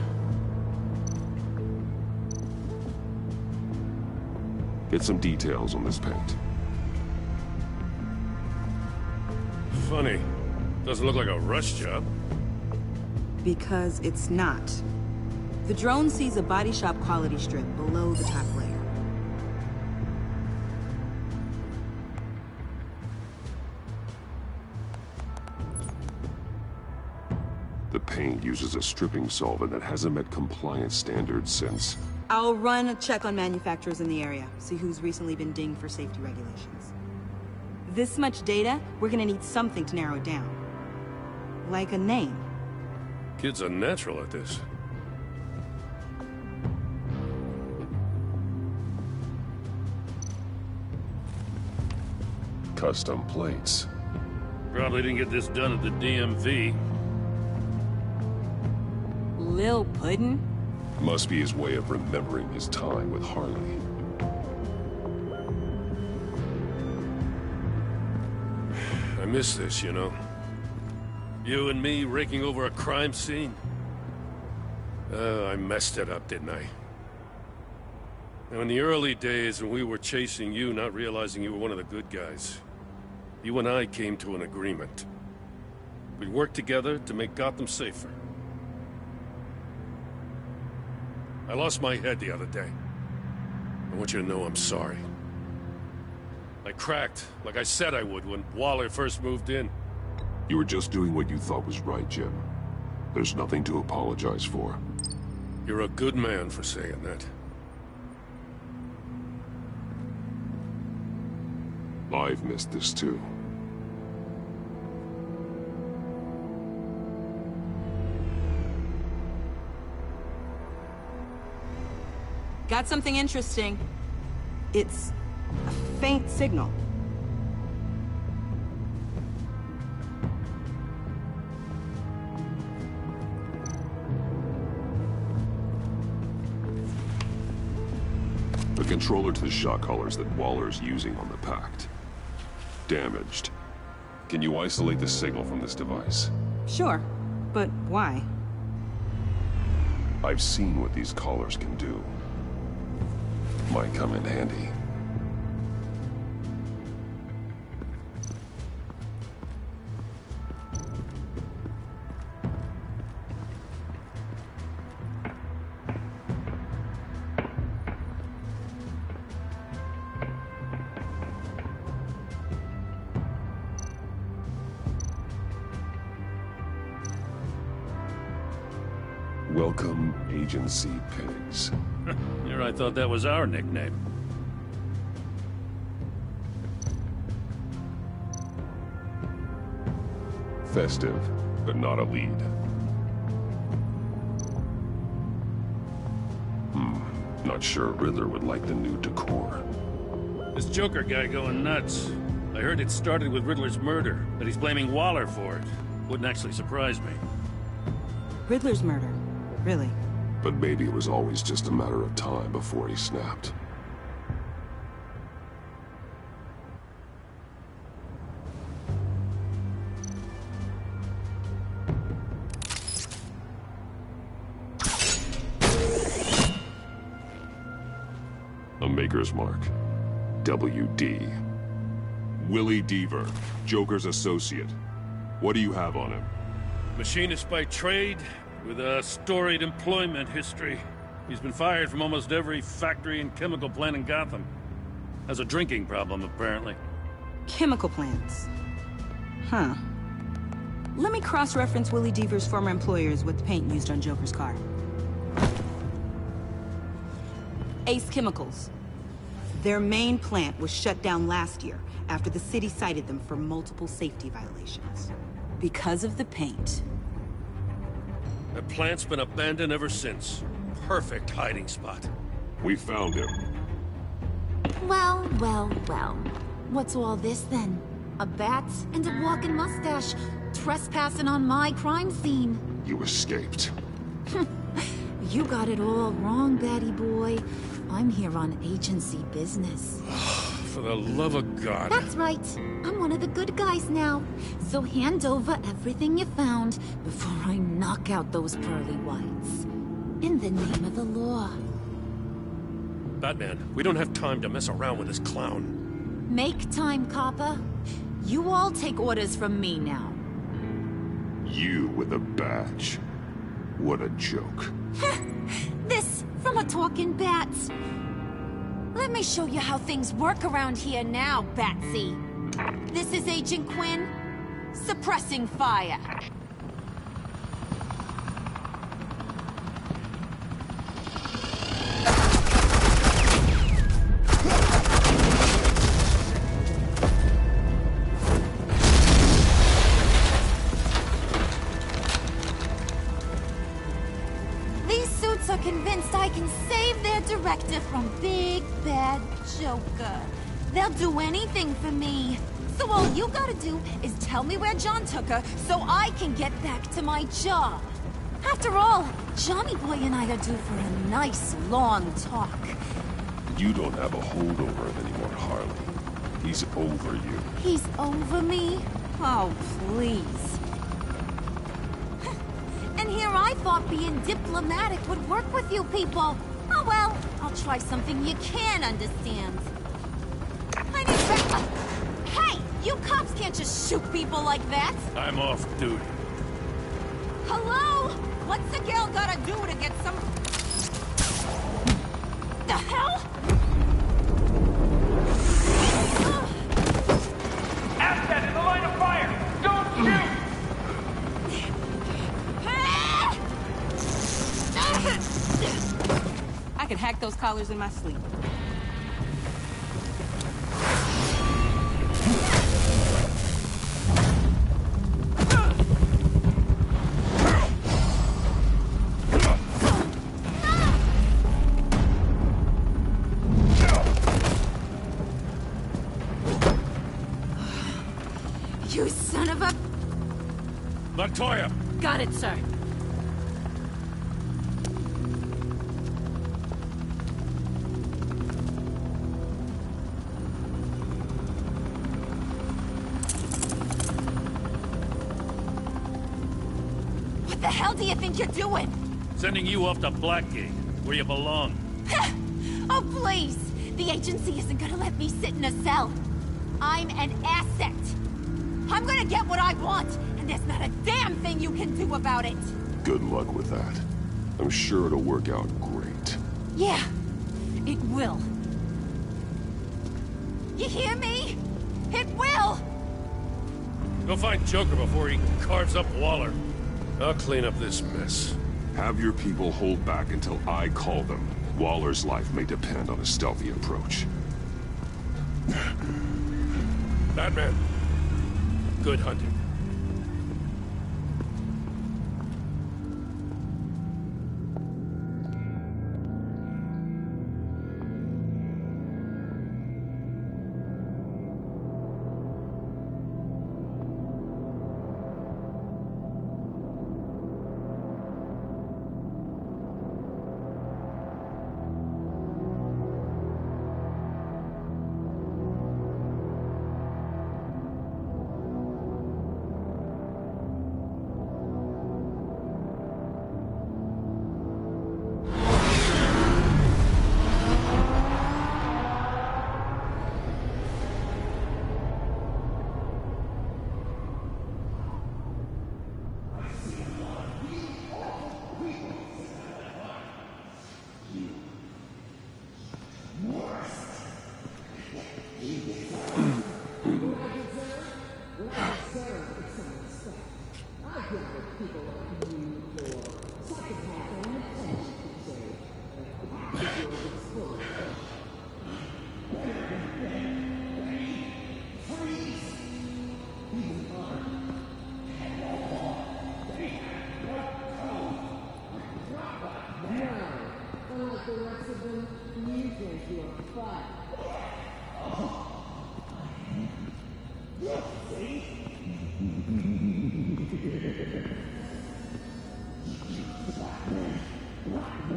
Get some details on this paint. Funny. Doesn't look like a rush job. Because it's not. The drone sees a body shop quality strip below the top layer. The paint uses a stripping solvent that hasn't met compliance standards since... I'll run a check on manufacturers in the area, see who's recently been dinged for safety regulations. This much data, we're gonna need something to narrow it down. Like a name. Kid's a natural at this. Custom plates. Probably didn't get this done at the DMV. Lil Puddin'? Must be his way of remembering his time with Harley. I miss this, you know. You and me raking over a crime scene. I messed it up, didn't I? Now, in the early days when we were chasing you, not realizing you were one of the good guys, you and I came to an agreement. We'd work together to make Gotham safer. I lost my head the other day. I want you to know I'm sorry. I cracked, like I said I would when Waller first moved in. You were just doing what you thought was right, Jim. There's nothing to apologize for. You're a good man for saying that. I've missed this too. Got something interesting. It's a faint signal. The controller to the shock collars that Waller's using on the Pact. Damaged. Can you isolate the signal from this device? Sure, but why? I've seen what these collars can do. Might come in handy. Welcome, Agency Pigs. Here I thought that was our nickname. Festive, but not a lead. Not sure Riddler would like the new decor. This Joker guy going nuts. I heard it started with Riddler's murder, but he's blaming Waller for it. Wouldn't actually surprise me. Riddler's murder? Really? But maybe it was always just a matter of time before he snapped. A Maker's Mark. WD. Willie Deaver, Joker's associate. What do you have on him? Machinist by trade, with a storied employment history. He's been fired from almost every factory and chemical plant in Gotham. Has a drinking problem, apparently. Chemical plants. Huh. Let me cross-reference Willie Deaver's former employers with the paint used on Joker's car. Ace Chemicals. Their main plant was shut down last year after the city cited them for multiple safety violations. Because of the paint. The plant's been abandoned ever since. Perfect hiding spot. We found him. Well, well, well. What's all this then? A bat and a walking mustache trespassing on my crime scene. You escaped. You got it all wrong, Batty boy. I'm here on agency business. For the love of God. That's right. I'm one of the good guys now. So hand over everything you found before I knock out those pearly whites. In the name of the law. Batman, we don't have time to mess around with this clown. Make time, copper. You all take orders from me now. You with a badge. What a joke. This from a talking bat. Let me show you how things work around here now, Batsy. This is Agent Quinn, suppressing fire. These suits are convinced I can save their director from Big Bad Joker. They'll do anything for me. So all you gotta do is tell me where John took her so I can get back to my job. After all, Johnny Boy and I are due for a nice long talk. You don't have a hold over him anymore, Harley. He's over you. He's over me? Oh, please. And here I thought being diplomatic would work with you people. Oh well, I'll try something you can understand. I need Hey! You cops can't just shoot people like that! I'm off duty. Hello? What's a girl gotta do to get some... The hell? Asset in the line of fire! Don't shoot! I could hack those collars in my sleep. You son of a... Montoya! Got it, sir. What the hell do you think you're doing? Sending you off to Blackgate, where you belong. Oh, please! The agency isn't gonna let me sit in a cell. I'm an asset. I'm gonna get what I want, and there's not a damn thing you can do about it. Good luck with that. I'm sure it'll work out great. Yeah, it will. You hear me? It will! Go find Joker before he carves up Waller. I'll clean up this mess. Have your people hold back until I call them. Waller's life may depend on a stealthy approach. Batman. Good hunting.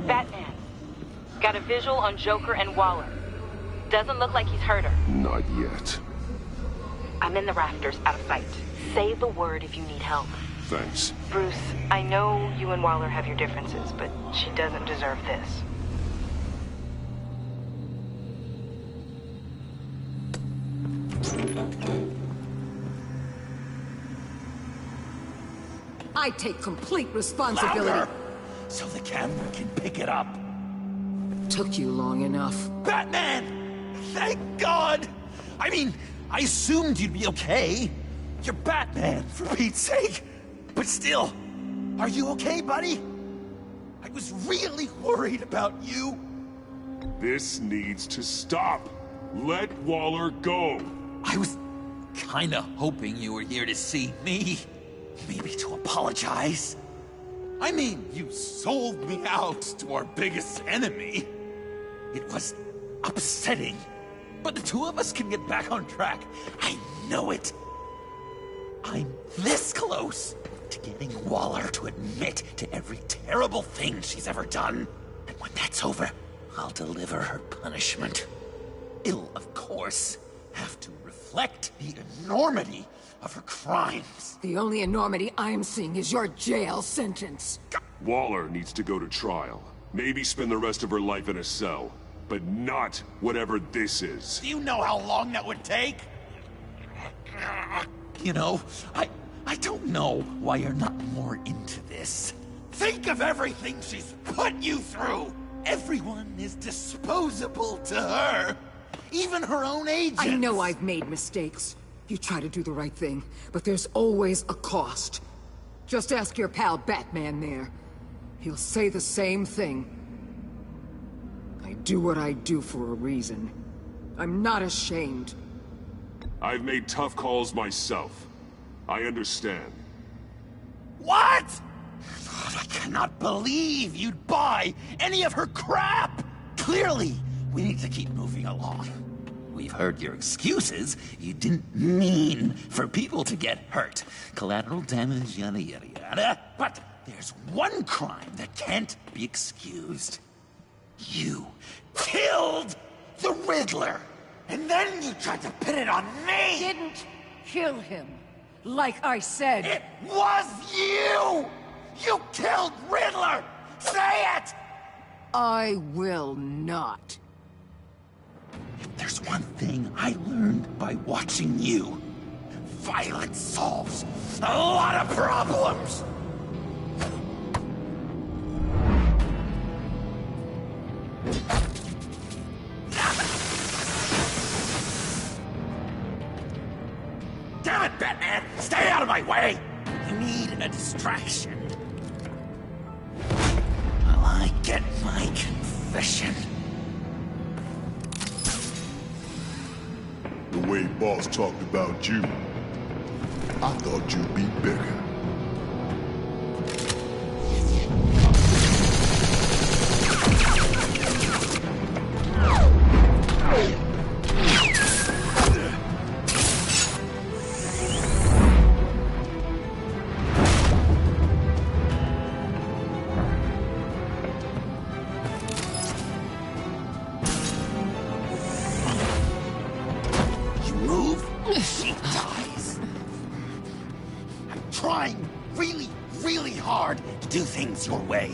Batman, got a visual on Joker and Waller. Doesn't look like he's hurt her. Not yet. I'm in the rafters, out of sight. Say the word if you need help. Thanks. Bruce, I know you and Waller have your differences, but she doesn't deserve this. I take complete responsibility. Louder! So the camera can pick it up. Took you long enough. Batman! Thank God! I mean, I assumed you'd be okay. You're Batman, for Pete's sake. But still, are you okay, buddy? I was really worried about you. This needs to stop. Let Waller go. I was kinda hoping you were here to see me. Maybe to apologize. I mean, you sold me out to our biggest enemy. It was upsetting. But the two of us can get back on track. I know it. I'm this close to getting Waller to admit to every terrible thing she's ever done. And when that's over, I'll deliver her punishment. It'll, of course, have to reflect the enormity of her crimes. The only enormity I'm seeing is your jail sentence. Waller needs to go to trial. Maybe spend the rest of her life in a cell. But not whatever this is. Do you know how long that would take? You know, I don't know why you're not more into this. Think of everything she's put you through! Everyone is disposable to her. Even her own agents. I know I've made mistakes. You try to do the right thing, but there's always a cost. Just ask your pal Batman there. He'll say the same thing. I do what I do for a reason. I'm not ashamed. I've made tough calls myself. I understand. What? God, I cannot believe you'd buy any of her crap! Clearly, we need to keep moving along. We've heard your excuses. You didn't mean for people to get hurt. Collateral damage, yada yada yada. But there's one crime that can't be excused. You killed the Riddler! And then you tried to pin it on me! Didn't kill him. Like I said. It was you! You killed Riddler! Say it! I will not. If there's one thing I learned by watching you, violence solves a lot of problems! Damn it, Batman! Stay out of my way! You need a distraction. get my confession? The way Boss talked about you, I thought you'd be bigger. Do things your way.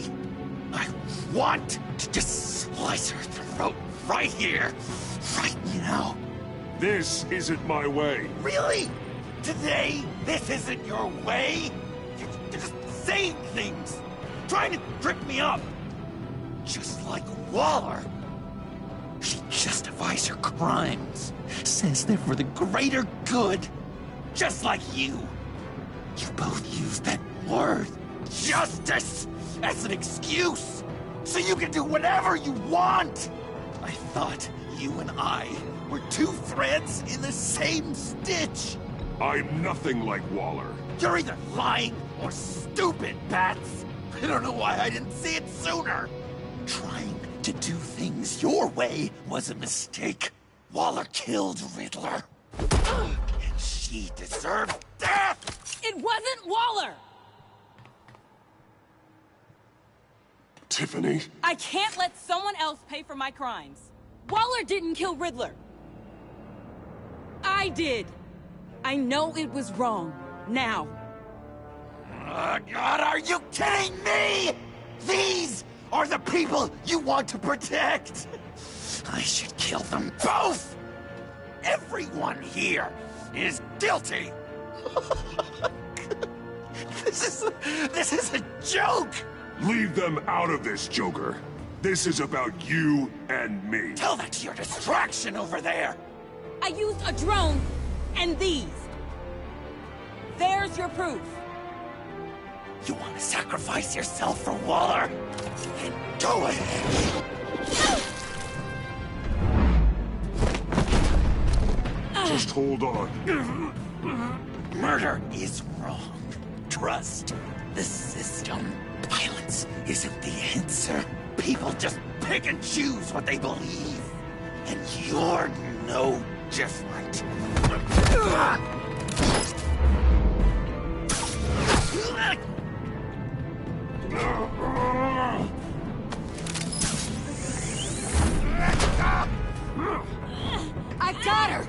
I want to just slice her throat right here, right now. This isn't my way. Really? Today, this isn't your way? You're just saying things, trying to trip me up. Just like Waller. She justifies her crimes, says they're for the greater good. Just like you. You both use that word. Justice as an excuse, so you can do whatever you want. I thought you and I were two threads in the same stitch. I'm nothing like Waller. You're either lying or stupid, Bats. I don't know why I didn't see it sooner. Trying to do things your way was a mistake. Waller killed Riddler. And she deserved death! It wasn't Waller! Tiffany? I can't let someone else pay for my crimes. Waller didn't kill Riddler. I did. I know it was wrong. Now. Oh, God, are you kidding me? These are the people you want to protect. I should kill them both. Everyone here is guilty. This is a joke. Leave them out of this, Joker. This is about you and me. Tell that to your distraction over there. I used a drone and these. There's your proof. You want to sacrifice yourself for Waller? Then go ahead. Just hold on. Murder is wrong. Trust the system. Violence isn't the answer. People just pick and choose what they believe. And you're no different. I got her!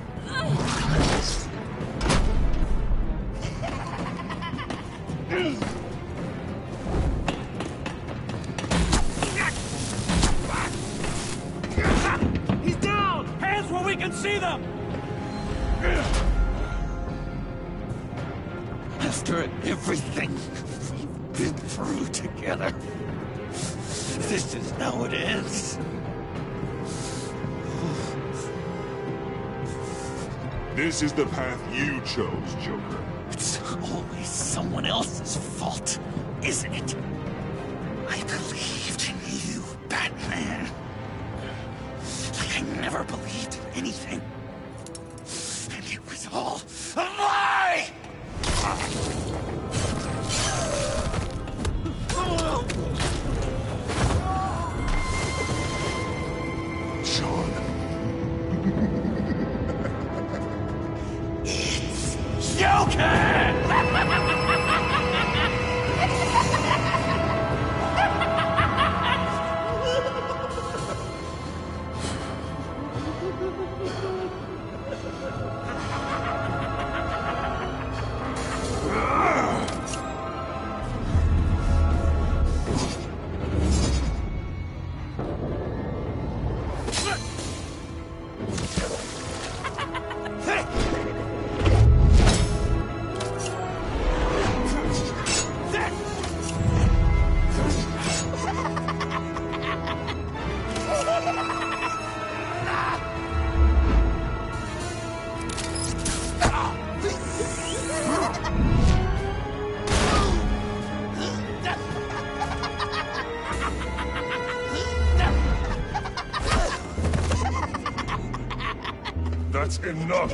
He's down! Hands where we can see them! After everything we've been through together, this is how it ends. This is the path you chose, Joker. It's always someone else's fault, isn't it? I believed in you, Batman. Like I never believed in anything. And it was all a lie! Sean. Joker! That's enough!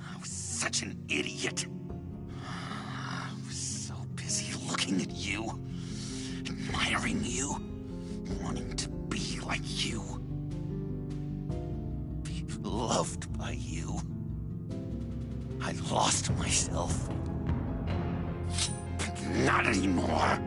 I was such an idiot. I was so busy looking at you, admiring you, wanting to be like you, be loved by you. I lost myself. But not anymore.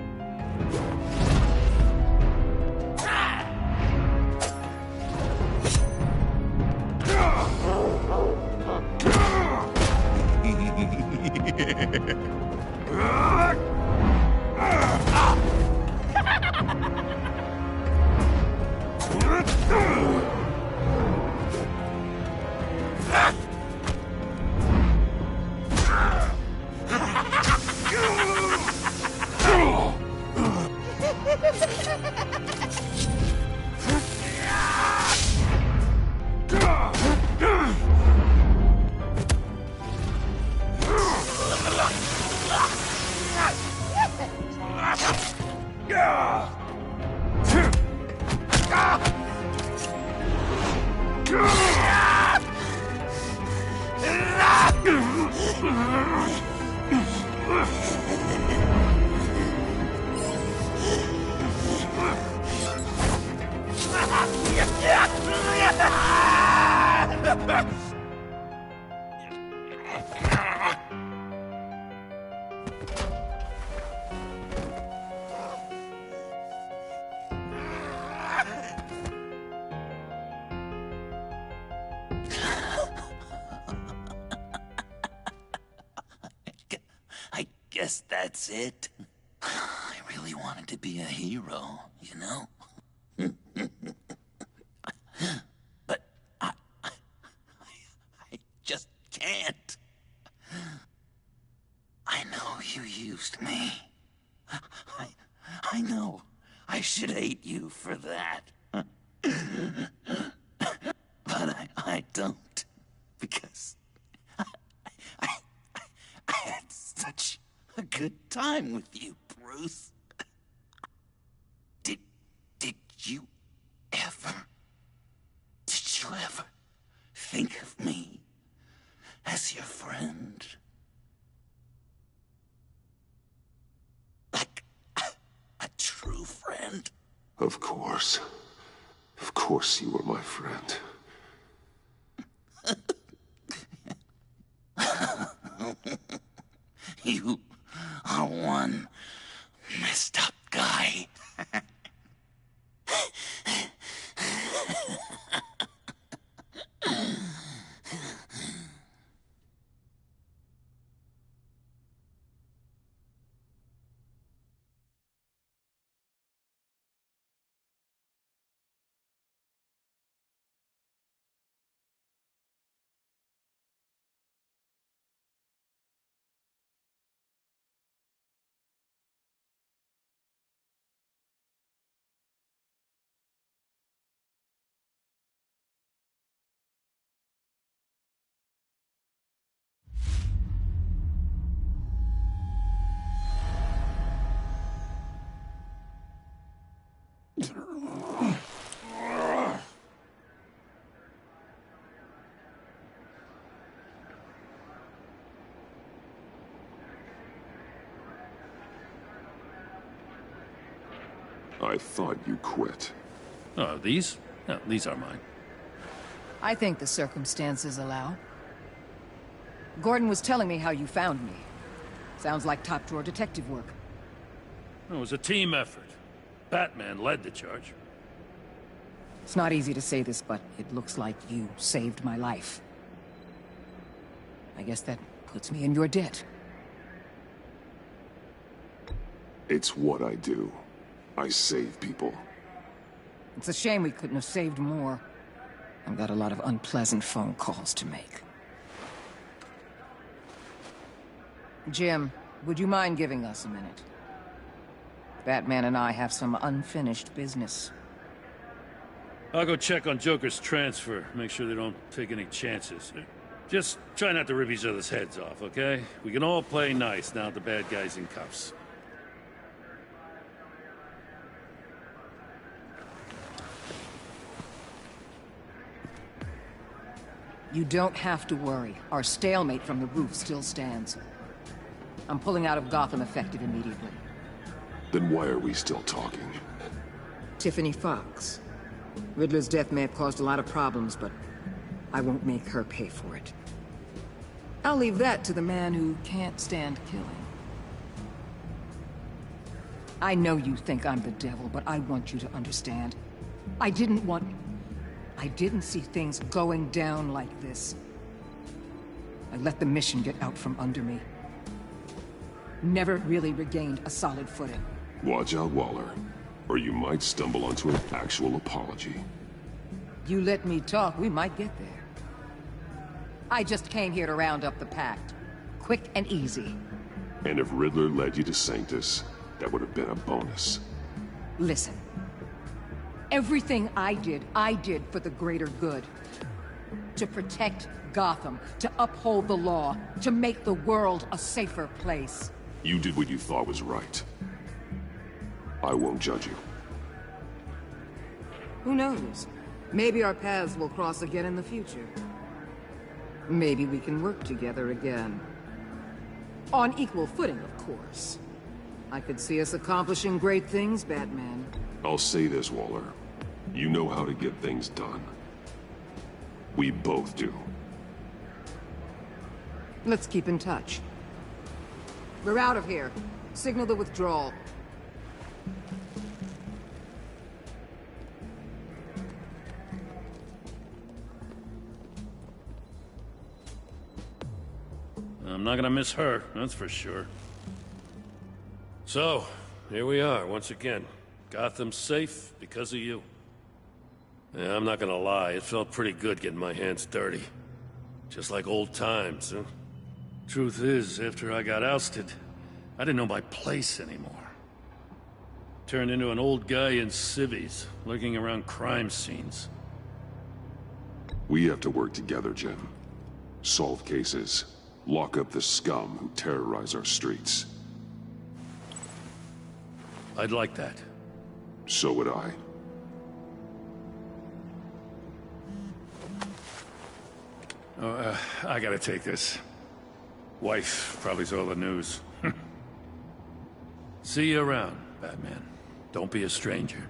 I guess that's it. I really wanted to be a hero, you know? But I just can't. I know you used me. I know I should hate you for that. But I don't. Because I had such a good time with you, Bruce. Did you ever think of me as your friend? Like a true friend? Of course. Of course you were my friend. You are one messed up guy. I thought you quit. Oh, these? No, these are mine. I think the circumstances allow. Gordon was telling me how you found me. Sounds like top-drawer detective work. It was a team effort. Batman led the charge. It's not easy to say this, but it looks like you saved my life. I guess that puts me in your debt. It's what I do. I save people. It's a shame we couldn't have saved more. I've got a lot of unpleasant phone calls to make. Jim, would you mind giving us a minute? Batman and I have some unfinished business. I'll go check on Joker's transfer, make sure they don't take any chances. Just try not to rip each other's heads off, okay? We can all play nice now that the bad guy's in cuffs. You don't have to worry. Our stalemate from the roof still stands. I'm pulling out of Gotham effective immediately. Then why are we still talking? Tiffany Fox. Riddler's death may have caused a lot of problems, but I won't make her pay for it. I'll leave that to the man who can't stand killing. I know you think I'm the devil, but I want you to understand. I didn't see things going down like this. I let the mission get out from under me. Never really regained a solid footing. Watch out, Waller, or you might stumble onto an actual apology. You let me talk, we might get there. I just came here to round up the Pact. Quick and easy. And if Riddler led you to Sanctus, that would have been a bonus. Listen. Everything I did for the greater good. To protect Gotham, to uphold the law, to make the world a safer place. You did what you thought was right. I won't judge you. Who knows? Maybe our paths will cross again in the future. Maybe we can work together again. On equal footing, of course. I could see us accomplishing great things, Batman. I'll say this, Waller. You know how to get things done. We both do. Let's keep in touch. We're out of here. Signal the withdrawal. I'm not gonna miss her, that's for sure. So, here we are, once again. Gotham's safe because of you. Yeah, I'm not gonna lie, it felt pretty good getting my hands dirty. Just like old times, huh? Truth is, after I got ousted, I didn't know my place anymore. Turned into an old guy in civvies, lurking around crime scenes. We have to work together, Jim. Solve cases. Lock up the scum who terrorize our streets. I'd like that. So would I. I gotta take this. Wife probably saw the news. See you around, Batman. Don't be a stranger.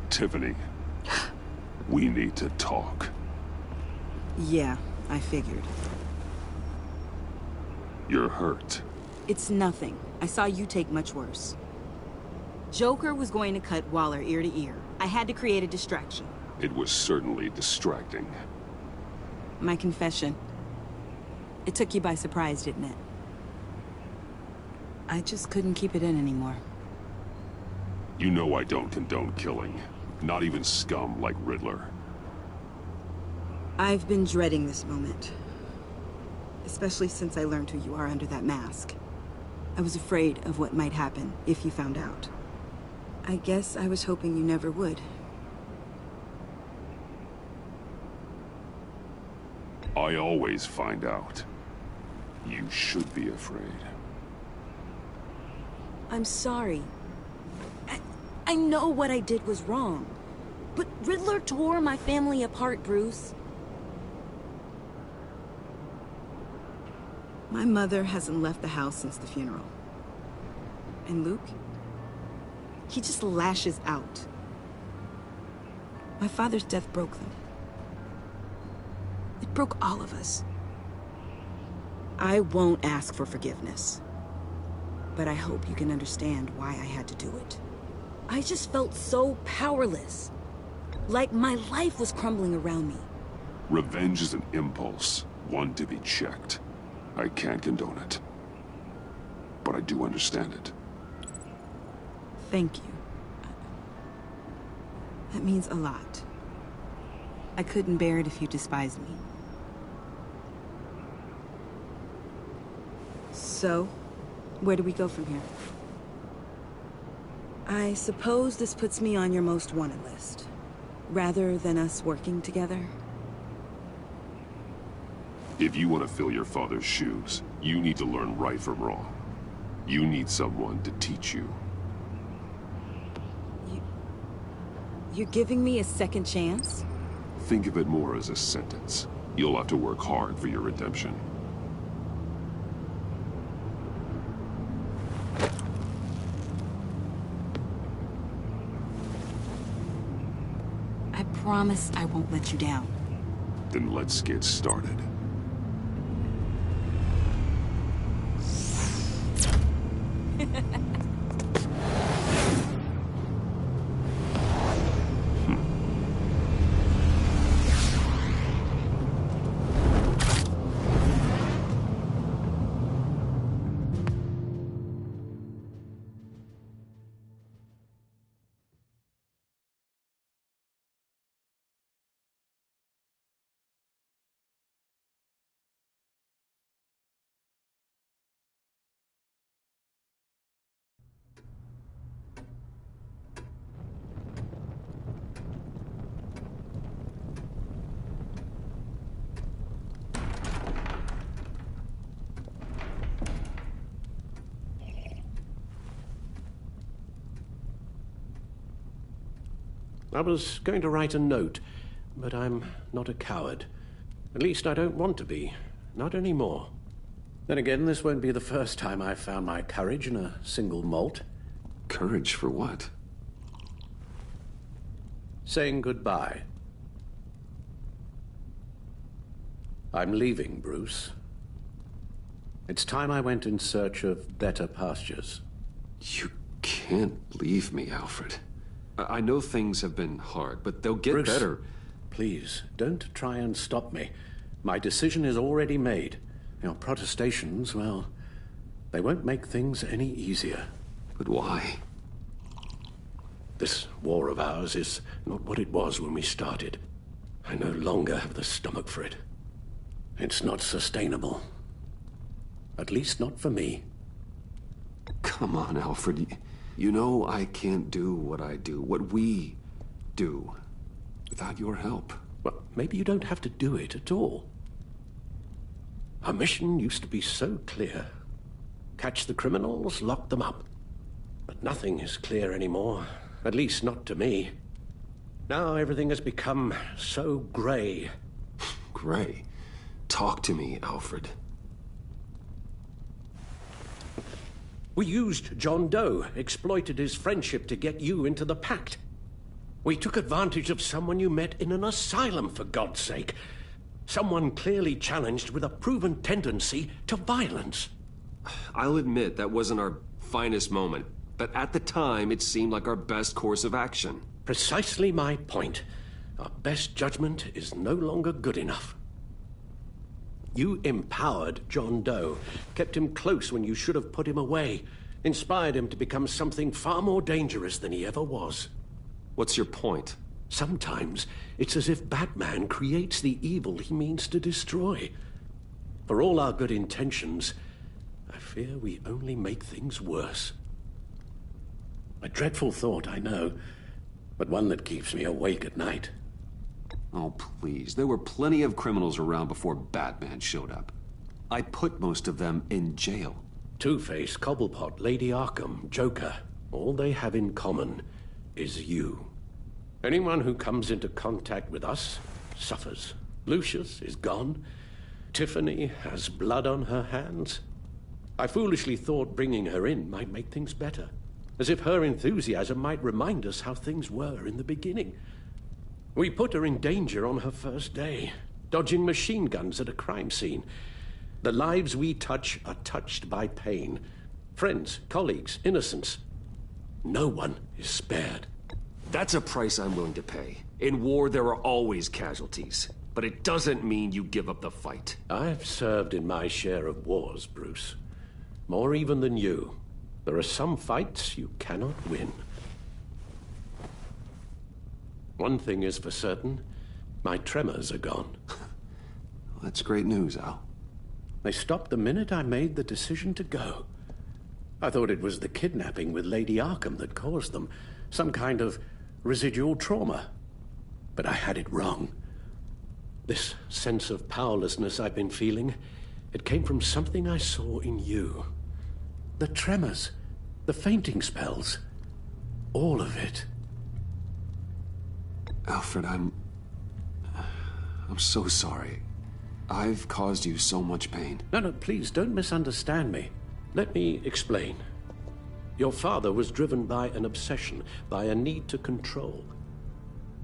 Tiffany, we need to talk. Yeah, I figured. You're hurt. It's nothing. I saw you take much worse. Joker was going to cut Waller ear to ear. I had to create a distraction. It was certainly distracting. My confession. It took you by surprise, didn't it? I just couldn't keep it in anymore. You know I don't condone killing. Not even scum like Riddler. I've been dreading this moment. Especially since I learned who you are under that mask. I was afraid of what might happen if you found out. I guess I was hoping you never would. I always find out. You should be afraid. I'm sorry. I know what I did was wrong. But Riddler tore my family apart, Bruce. My mother hasn't left the house since the funeral. And Luke? He just lashes out. My father's death broke them. It broke all of us. I won't ask for forgiveness. But I hope you can understand why I had to do it. I just felt so powerless. Like my life was crumbling around me. Revenge is an impulse, one to be checked. I can't condone it. But I do understand it. Thank you. That means a lot. I couldn't bear it if you despised me. So, where do we go from here? I suppose this puts me on your most wanted list, rather than us working together. If you want to fill your father's shoes, you need to learn right from wrong. You need someone to teach you. You're giving me a second chance? Think of it more as a sentence. You'll have to work hard for your redemption. I promise I won't let you down. Then let's get started. I was going to write a note, but I'm not a coward. At least I don't want to be. Not anymore. Then again, this won't be the first time I've found my courage in a single malt. Courage for what? Saying goodbye. I'm leaving, Bruce. It's time I went in search of better pastures. You can't leave me, Alfred. I know things have been hard, but they'll get Bruce, better. Please, don't try and stop me. My decision is already made. Your protestations, well, they won't make things any easier. But why? This war of ours is not what it was when we started. I no longer have the stomach for it. It's not sustainable. At least not for me. Come on, Alfred. You know I can't do what I do, what we do, without your help. Well, maybe you don't have to do it at all. Our mission used to be so clear. Catch the criminals, lock them up. But nothing is clear anymore, at least not to me. Now everything has become so gray. Gray? Talk to me, Alfred. We used John Doe, exploited his friendship to get you into the pact. We took advantage of someone you met in an asylum, for God's sake. Someone clearly challenged with a proven tendency to violence. I'll admit that wasn't our finest moment, but at the time it seemed like our best course of action. Precisely my point. Our best judgment is no longer good enough. You empowered John Doe, kept him close when you should have put him away, inspired him to become something far more dangerous than he ever was. What's your point? Sometimes it's as if Batman creates the evil he means to destroy. For all our good intentions, I fear we only make things worse. A dreadful thought, I know, but one that keeps me awake at night. Oh, please. There were plenty of criminals around before Batman showed up. I put most of them in jail. Two-Face, Cobblepot, Lady Arkham, Joker, all they have in common is you. Anyone who comes into contact with us suffers. Lucius is gone. Tiffany has blood on her hands. I foolishly thought bringing her in might make things better, as if her enthusiasm might remind us how things were in the beginning. We put her in danger on her first day, dodging machine guns at a crime scene. The lives we touch are touched by pain. Friends, colleagues, innocents. No one is spared. That's a price I'm willing to pay. In war, there are always casualties. But it doesn't mean you give up the fight. I've served in my share of wars, Bruce. More even than you. There are some fights you cannot win. One thing is for certain, my tremors are gone. That's great news, Al. They stopped the minute I made the decision to go. I thought it was the kidnapping with Lady Arkham that caused them. Some kind of residual trauma. But I had it wrong. This sense of powerlessness I've been feeling, it came from something I saw in you. The tremors, the fainting spells, all of it. Alfred, I'm so sorry. I've caused you so much pain. No, please don't misunderstand me. Let me explain. Your father was driven by an obsession, by a need to control.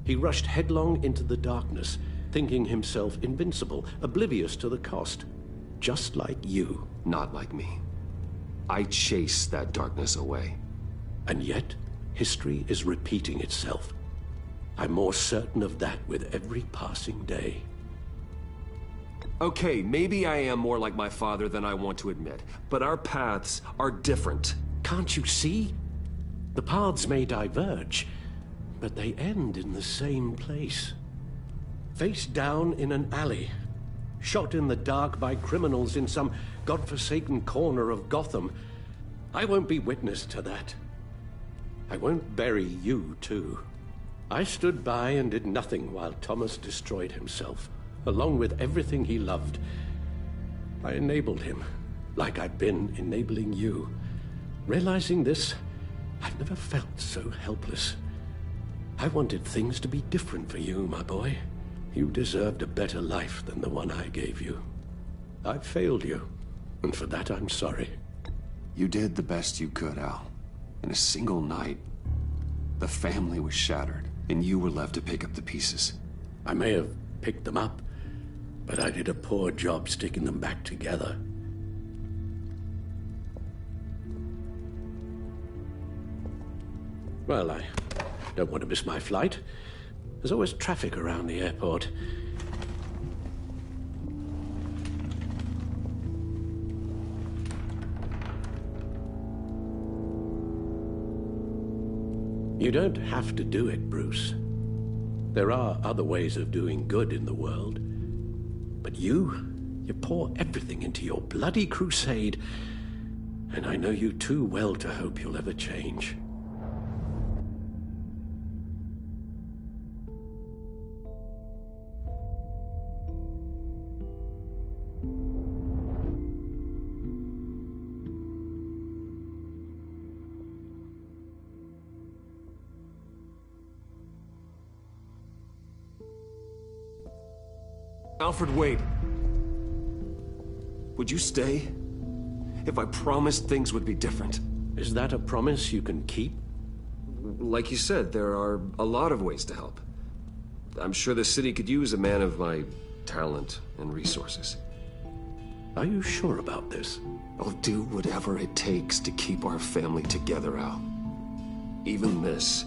He rushed headlong into the darkness, thinking himself invincible, oblivious to the cost. Just like you. Not like me. I chased that darkness away. And yet, history is repeating itself. I'm more certain of that with every passing day. Okay, maybe I am more like my father than I want to admit, but our paths are different. Can't you see? The paths may diverge, but they end in the same place. Face down in an alley, shot in the dark by criminals in some godforsaken corner of Gotham. I won't be witness to that. I won't bury you, too. I stood by and did nothing while Thomas destroyed himself, along with everything he loved. I enabled him, like I'd been enabling you. Realizing this, I've never felt so helpless. I wanted things to be different for you, my boy. You deserved a better life than the one I gave you. I failed you, and for that I'm sorry. You did the best you could, Al. In a single night, the family was shattered, and you were left to pick up the pieces. I may have picked them up, but I did a poor job sticking them back together. Well, I don't want to miss my flight. There's always traffic around the airport. You don't have to do it, Bruce. There are other ways of doing good in the world. But you pour everything into your bloody crusade, and I know you too well to hope you'll ever change. Alfred, wait. Would you stay? if I promised things would be different. Is that a promise you can keep? Like you said, there are a lot of ways to help. I'm sure the city could use a man of my talent and resources. Are you sure about this? I'll do whatever it takes to keep our family together, Al. Even this.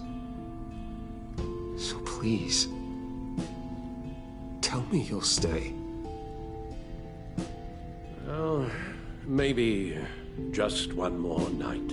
So please, tell me you'll stay. Well, maybe just one more night.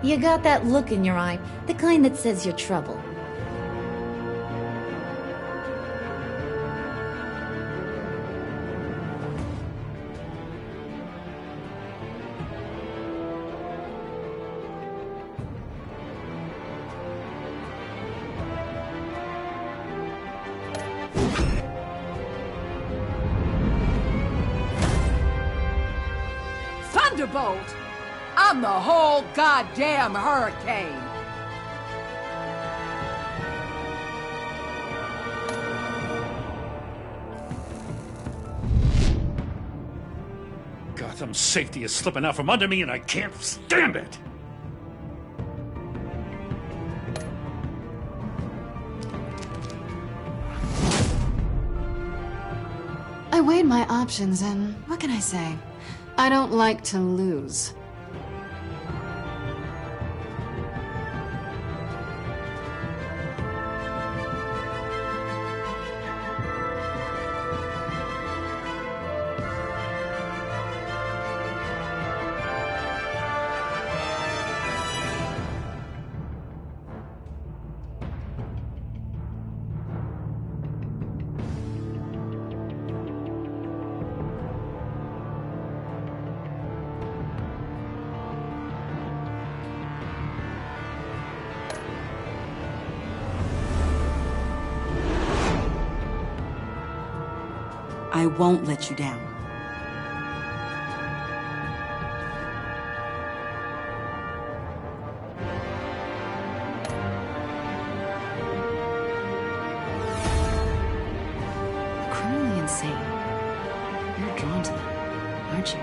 You got that look in your eye, the kind that says you're trouble. Thunderbolt! I'm the whole goddamn hurricane! Gotham's safety is slipping out from under me and I can't stand it! I weighed my options and what can I say? I don't like to lose. I won't let you down. Criminally insane. You're drawn to them, aren't you?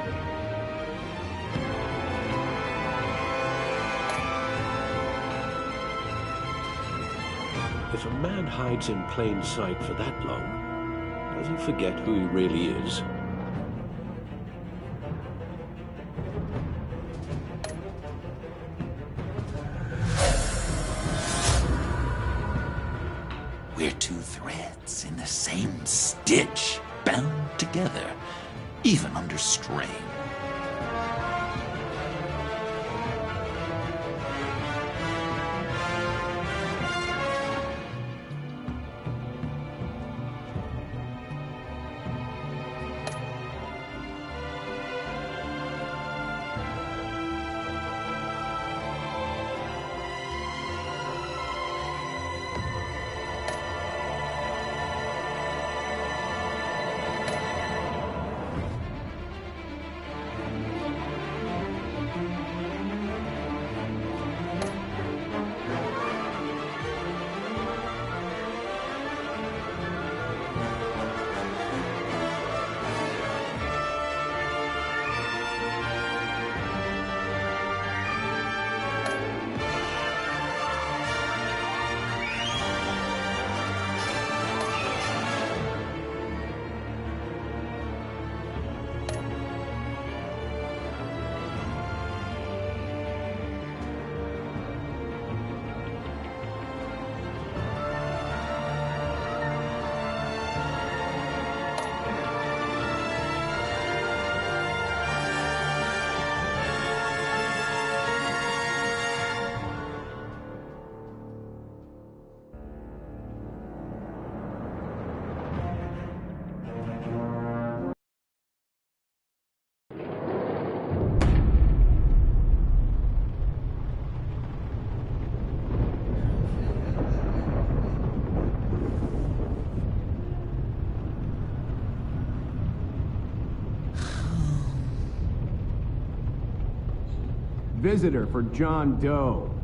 If a man hides in plain sight for that long, does he forget who he really is? We're two threads in the same stitch, bound together, even under strain. Visitor for John Doe.